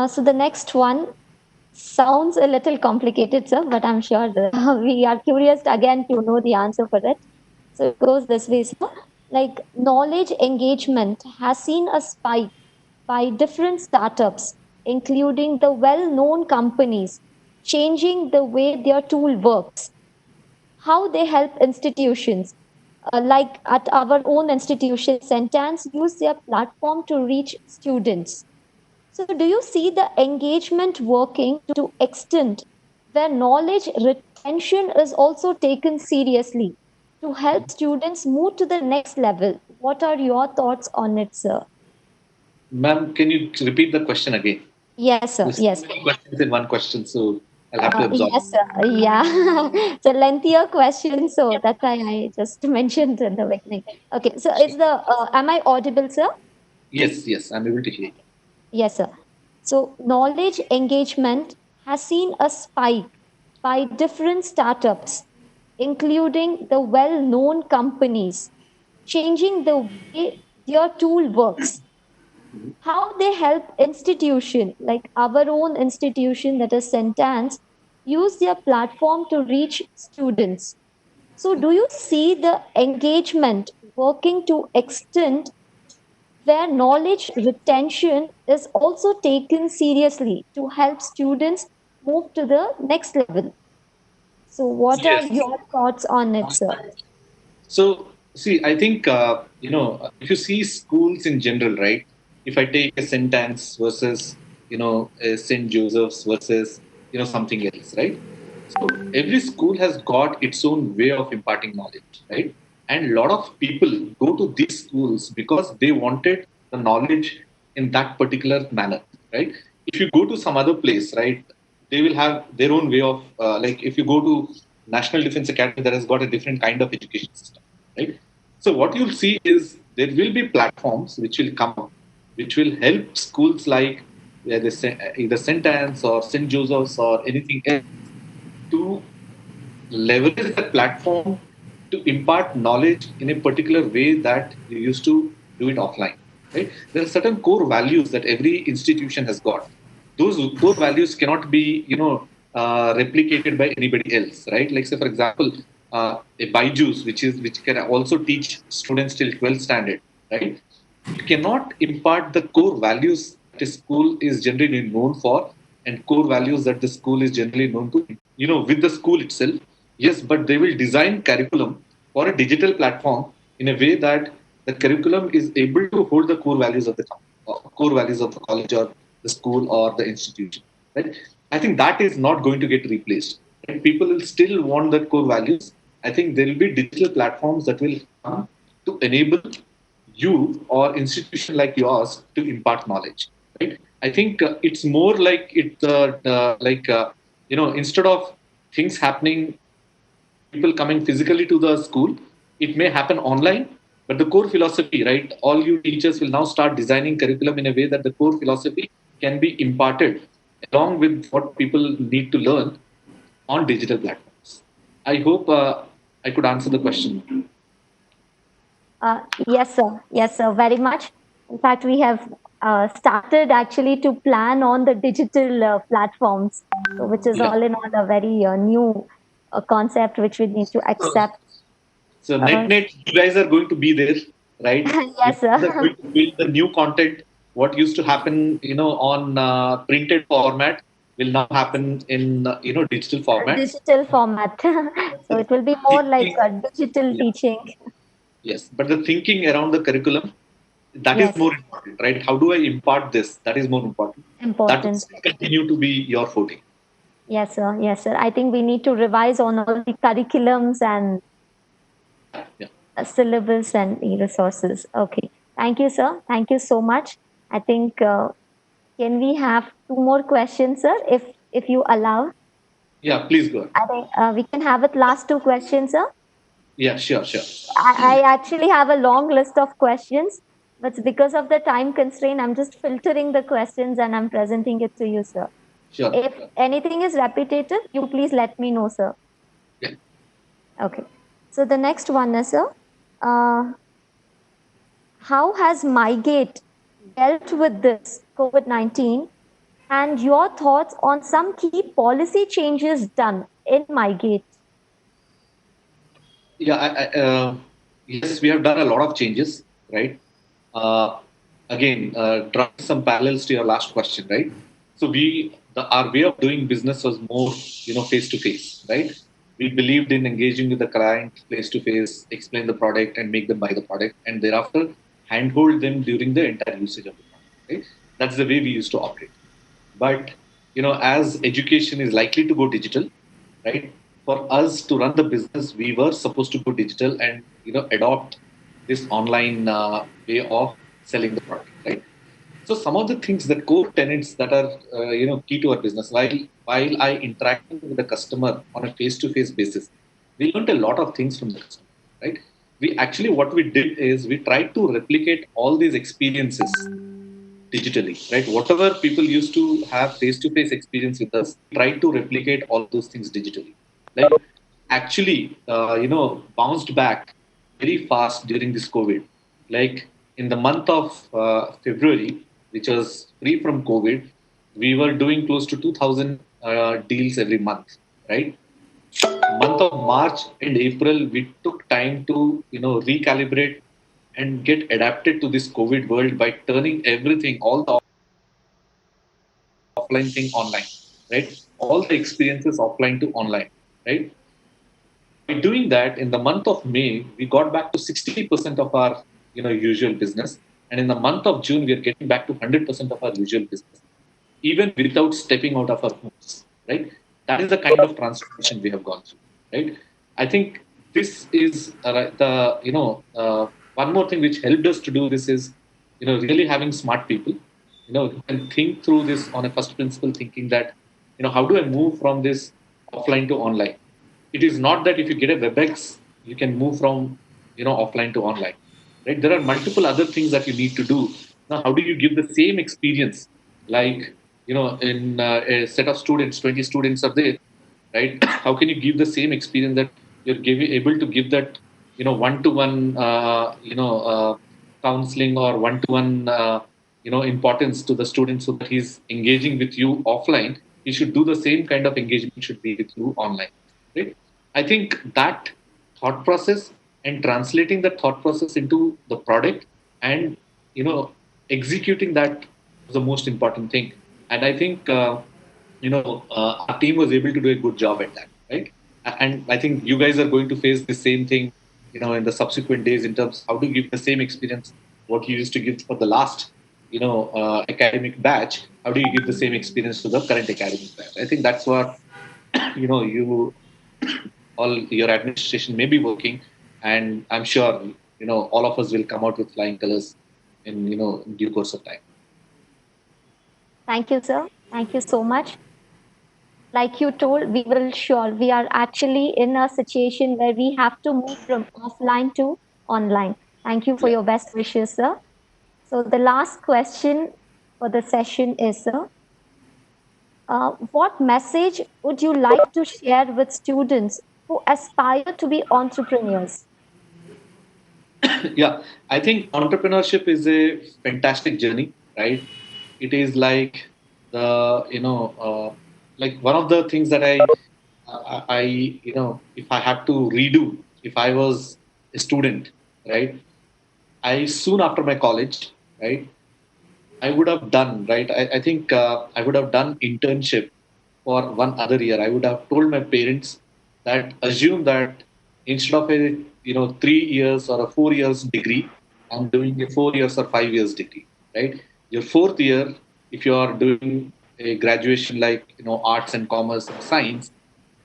So, the next one sounds a little complicated, sir, but I'm sure we are curious again to know the answer for it. So, it goes this way, sir. Like, knowledge engagement has seen a spike by different startups, including the well known companies, changing the way their tool works, how they help institutions. Like at our own institution, St.Anne's use their platform to reach students. So, do you see the engagement working to extent where knowledge retention is also taken seriously to help students move to the next level? What are your thoughts on it, sir? Ma'am, can you repeat the question again? Yes, sir. There's Yes. too many questions in one question, so I'll have to absorb. Yes, sir. Yeah. It's a lengthier question, so that's why I just mentioned in the beginning. Okay, so it's the, am I audible, sir? Yes, I'm able to hear you. Yes, sir. So knowledge engagement has seen a spike by different startups, including the well-known companies, changing the way their tool works. How they help institution like our own institution, that is St.Anne's, use their platform to reach students. So do you see the engagement working to extent where knowledge retention is also taken seriously to help students move to the next level? So what are Yes. your thoughts on it, sir? So, see, I think, if you see schools in general, right? If I take a St. Anne's versus, a St. Joseph's versus, something else, right? So every school has got its own way of imparting knowledge, right? And a lot of people go to these schools because they wanted the knowledge in that particular manner, right? If you go to some other place, right, they will have their own way of, like if you go to National Defense Academy, that has got a different kind of education system, right? So what you'll see is there will be platforms which will come up, which will help schools like either St. Anne's or St. Joseph's or anything else to leverage that platform to impart knowledge in a particular way that you used to do it offline. Right? There are certain core values that every institution has got. Those core values cannot be, replicated by anybody else, right? Like say, for example, a Byju's, which can also teach students till 12th standard, right? It cannot impart the core values that a school is generally known for, and core values that the school is generally known to, with the school itself. Yes, but they will design curriculum for a digital platform in a way that the curriculum is able to hold the core values of the core values of the college or the school or the institution. Right? I think that is not going to get replaced. And people will still want the core values. I think there will be digital platforms that will come to enable you or institution like yours to impart knowledge. Right? I think it's more like instead of things happening, people coming physically to the school, it may happen online. But the core philosophy, right? All you teachers will now start designing curriculum in a way that the core philosophy can be imparted along with what people need to learn on digital platforms. I hope I could answer the question. Yes, sir. Yes, sir. Very much. In fact, we have started actually to plan on the digital platforms, so which is Yeah. all in all a very new concept which we need to accept. So net, you guys are going to be there, right? You Yes, sir. guys are going to build the new content. What used to happen, on printed format will now happen in digital formats. Digital format. So it will be more like Thinking, a digital yeah, teaching. yes, but the thinking around the curriculum, that is Yes, more important, right? How do I impart this? That is more important. That will important. still continue to be your forte. Yes, sir. Yes, sir. I think we need to revise on all the curriculums and Yeah. syllabus and resources. Okay. Thank you, sir. Thank you so much. I think can we have two more questions, sir, if you allow? Yeah, please go ahead. I think we can have it last two questions, sir. Yeah, sure. I actually have a long list of questions, but because of the time constraint, I'm just filtering the questions and I'm presenting it to you, sir. Sure. If anything is repetitive, you please let me know, sir. Yeah. Okay. So the next one is, sir, how has MyGate dealt with this COVID-19 and your thoughts on some key policy changes done in MyGate? Yeah, yes, we have done a lot of changes, right? Uh, Again, drawing some parallels to your last question, right? So our way of doing business was more, face to face, right? We believed in engaging with the client face to face, explain the product and make them buy the product, and thereafter handhold them during the entire usage of the product, right? That's the way we used to operate. But as education is likely to go digital, right? For us to run the business, we were supposed to go digital and adopt this online way of selling the product, right? So some of the things, the core tenets that are key to our business, while while I interacting with the customer on a face-to-face basis, we learned a lot of things from the customer, right? We actually, what we did is we tried to replicate all these experiences digitally, right? Whatever people used to have face-to-face experience with us, tried to replicate all those things digitally. Like actually, bounced back very fast during this COVID. Like in the month of February, which was free from COVID, we were doing close to 2,000 deals every month, right? Month of March and April, we took time to recalibrate and get adapted to this COVID world by turning everything, all the offline thing online, right? All the experiences offline to online, right? By doing that, in the month of May, we got back to 60% of our usual business, and in the month of June, we are getting back to 100% of our usual business, even without stepping out of our homes, right? That is the kind of transformation we have gone through, right? I think this is the one more thing which helped us to do this is really having smart people, who can think through this on a first principle thinking that how do I move from this offline to online. It is not that if you get a WebEx, you can move from offline to online. Right? There are multiple other things that you need to do. Now, how do you give the same experience? Like in a set of students, 20 students are there, right? How can you give the same experience that you're able to give that one-to-one counseling or one-to-one importance to the student so that he's engaging with you offline. He should do the same kind of engagement should be with you online, right? I think that thought process and translating that thought process into the product and executing that was the most important thing. And I think our team was able to do a good job at that, right? And I think you guys are going to face the same thing, in the subsequent days in terms how to give the same experience what you used to give for the last, academic batch. How do you give the same experience to the current academic batch? I think that's what you all your administration may be working, and I'm sure all of us will come out with flying colors in in due course of time. Thank you, sir. Thank you so much. Like you told, we are actually in a situation where we have to move from offline to online. Thank you for Yeah. your best wishes, sir. So the last question for the session is, sir, what message would you like to share with students who aspire to be entrepreneurs? Yeah, I think entrepreneurship is a fantastic journey, right? It is like the like one of the things that I if I have to redo if I was a student, right? I soon after my college, right? I would have done, right? I think I would have done internship for one other year. I would have told my parents that assume that instead of a 3 years or a 4 years degree, I'm doing a 4 years or 5 years degree, right? Your fourth year, if you are doing a graduation like arts and commerce and science,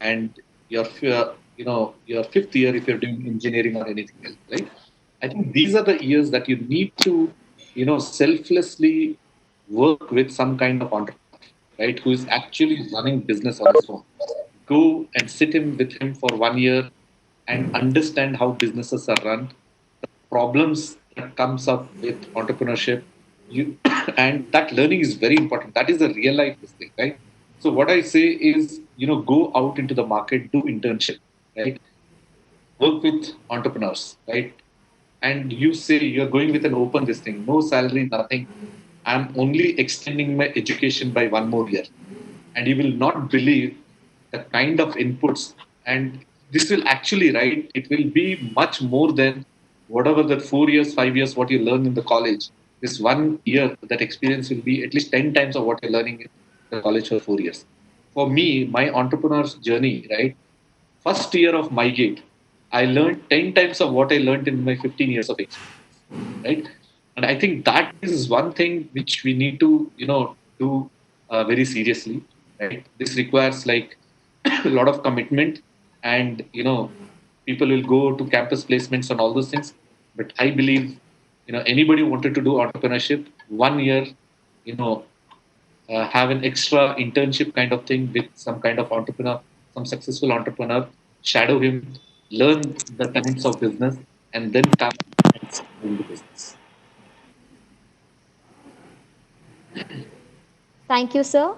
and your fifth year if you're doing engineering or anything else, right? I think these are the years that you need to selflessly work with some kind of entrepreneur, right, who is actually running business on his own. Go and sit him with him for 1 year and understand how businesses are run, problems that comes up with entrepreneurship. You and that learning is very important. That is a real life thing, right? So what I say is, go out into the market, do internship, right? Work with entrepreneurs, right? And you say you're going with an open this thing, no salary, nothing. I'm only extending my education by one more year. And you will not believe the kind of inputs. And this will actually, right, it will be much more than whatever that 4 years, 5 years, what you learn in the college. This 1 year, that experience will be at least 10 times of what you're learning in the college for 4 years. For me, my entrepreneur's journey, right, first year of my gate, I learned 10 times of what I learned in my 15 years of experience, right? And I think that is one thing which we need to, do very seriously, right? This requires like a lot of commitment, and people will go to campus placements and all those things. But I believe, anybody who wanted to do entrepreneurship, 1 year, you know, have an extra internship kind of thing with some kind of entrepreneur, some successful entrepreneur, shadow him, learn the tenets of business, and then come and start doing the business. Thank you, sir.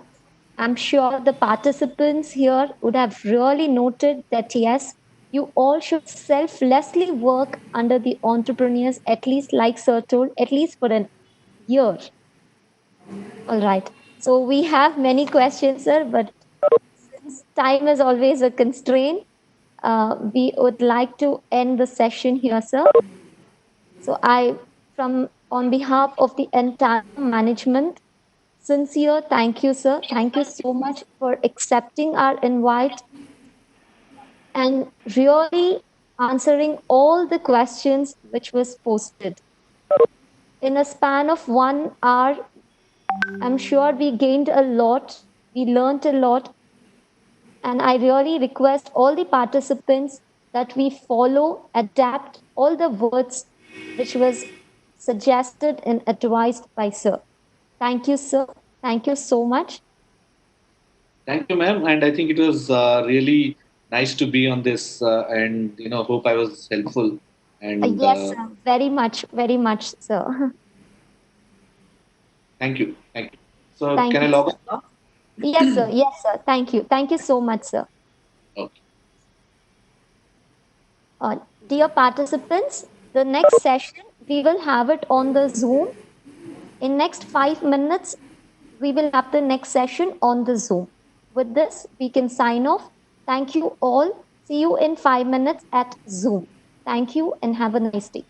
I'm sure the participants here would have really noted that yes, you all should selflessly work under the entrepreneurs, at least like Sir told, at least for an year. All right. So we have many questions, sir, but since time is always a constraint, we would like to end the session here, sir. So from on behalf of the entire management, sincere thank you, sir. Thank you so much for accepting our invite and really answering all the questions which was posted. In a span of 1 hour, I'm sure we gained a lot, we learned a lot, and I really request all the participants that we follow, adapt all the words which was suggested and advised by sir. Thank you, sir. Thank you so much. Thank you, ma'am. And I think it was really nice to be on this, and hope I was helpful. And Yes, sir. Very much, sir. thank you. So Thank can I you, log sir. off Yes, sir. Yes, sir. Thank you. Thank you so much, sir. now? Okay. Dear participants, the next session we will have it on the Zoom. In next 5 minutes, we will have the next session on the Zoom. With this, we can sign off. Thank you all. See you in 5 minutes at Zoom. Thank you and have a nice day.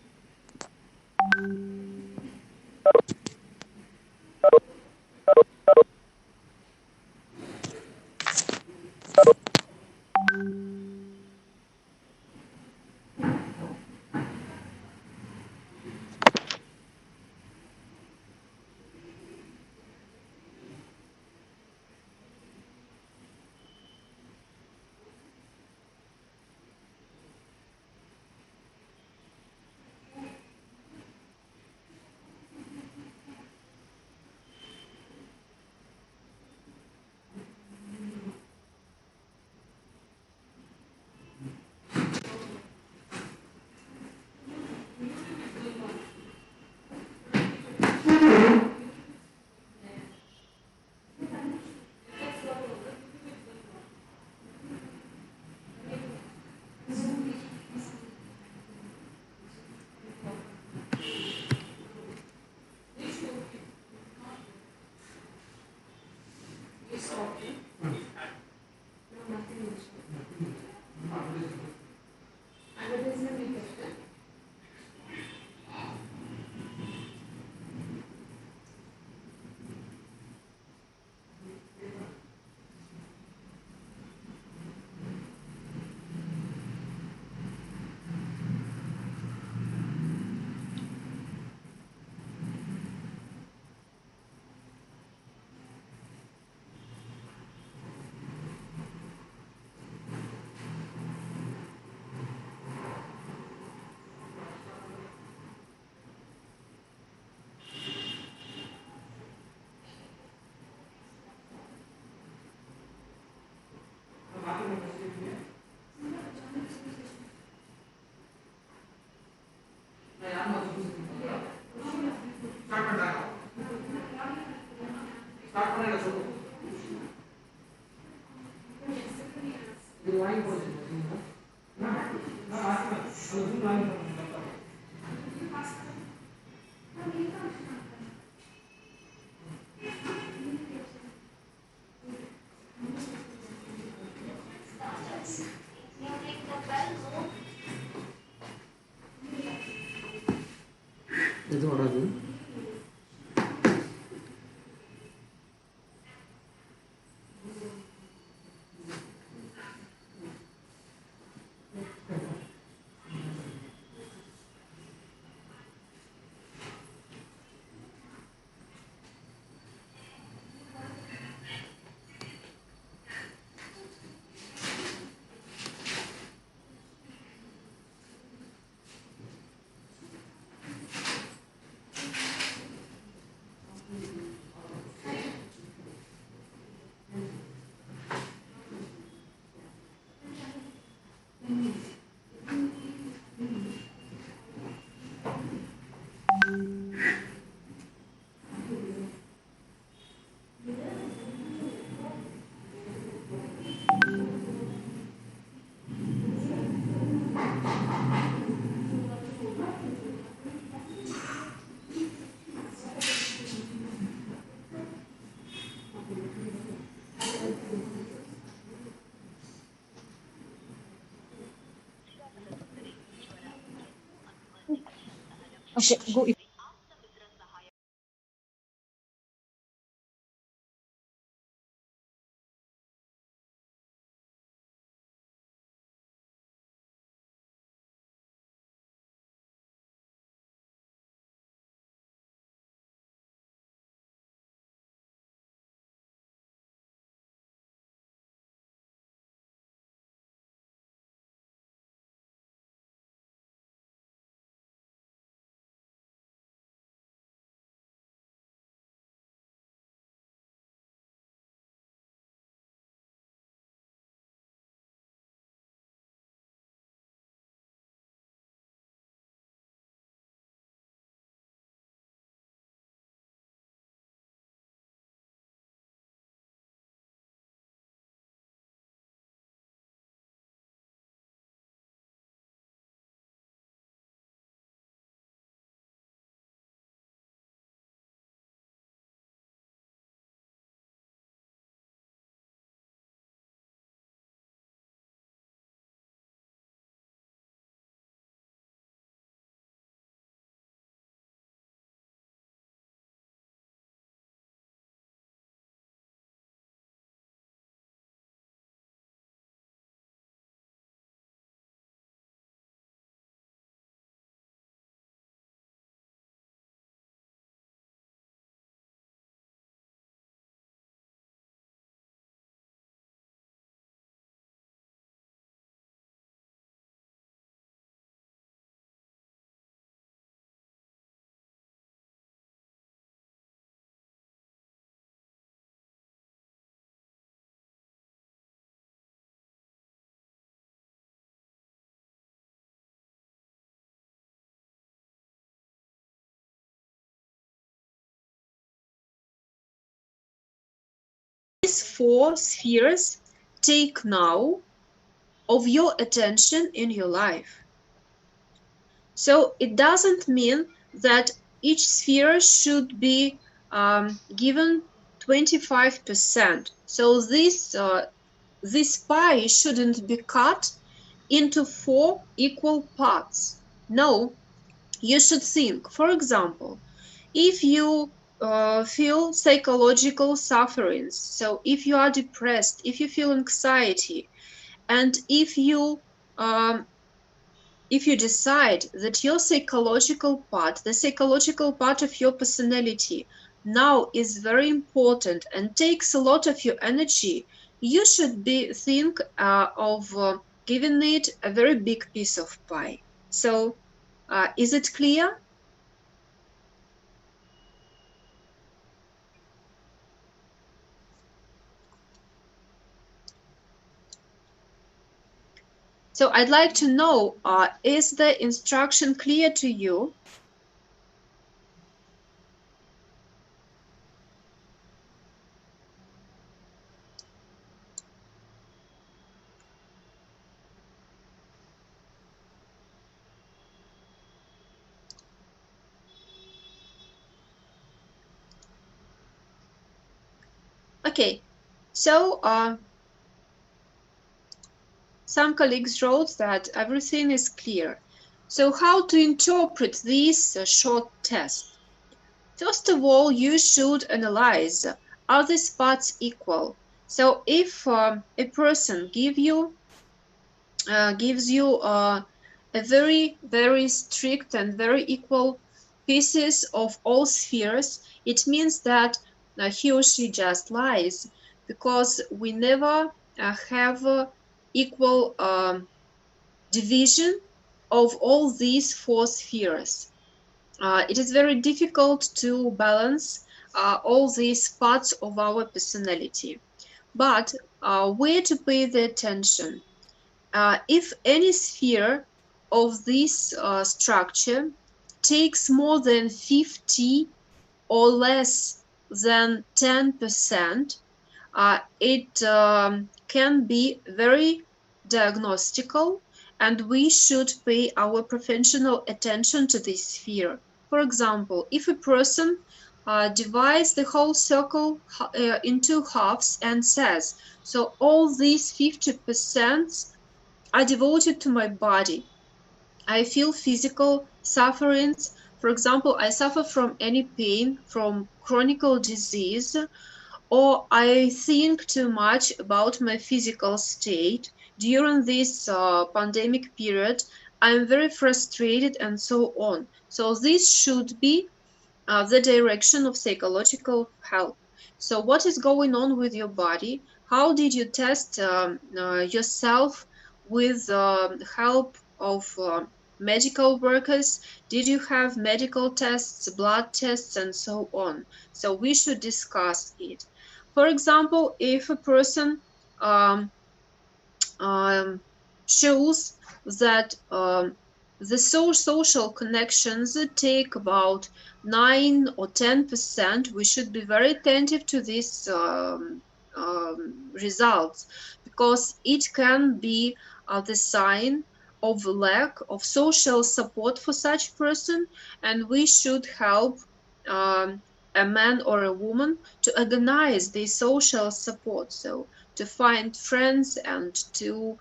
ಇದು ಮಾಡೋದು Okay, go. These four spheres take now of your attention in your life. So it doesn't mean that each sphere should be given 25%. So this pie shouldn't be cut into four equal parts. No, you should think, for example, if you feel psychological sufferings, so if you are depressed, if you feel anxiety, and um, if you decide that your psychological part, the psychological part of your personality now is very important and takes a lot of your energy, you should be think of giving it a very big piece of pie. So is it clear? So I'd like to know, is the instruction clear to you? Okay, so some colleagues wrote that everything is clear. So how to interpret this short test? First of all, you should analyze, are these parts equal? So if a person gives you a very, very strict and very equal pieces of all spheres, it means that he or she just lies, because we never have equal division of all these four spheres. It is very difficult to balance all these parts of our personality. But where to pay the attention? If any sphere of this structure takes more than 50 or less than 10%, it can be very diagnostical, and we should pay our professional attention to this sphere. For example, if a person divides the whole circle into halves and says, so all these 50% are devoted to my body. I feel physical sufferings For example, I suffer from any pain, from chronic disease, or I think too much about my physical state during this pandemic period. I'm very frustrated and so on. So this should be the direction of psychological help. So what is going on with your body? How did you test yourself with help of medical workers? Did you have medical tests, blood tests, and so on? So we should discuss it. For example, if a person um, shows that the social connections take about 9 or 10%, we should be very attentive to these results, because it can be the sign of lack of social support for such person, and we should help um, a man or a woman to organize the social support. So to find friends and to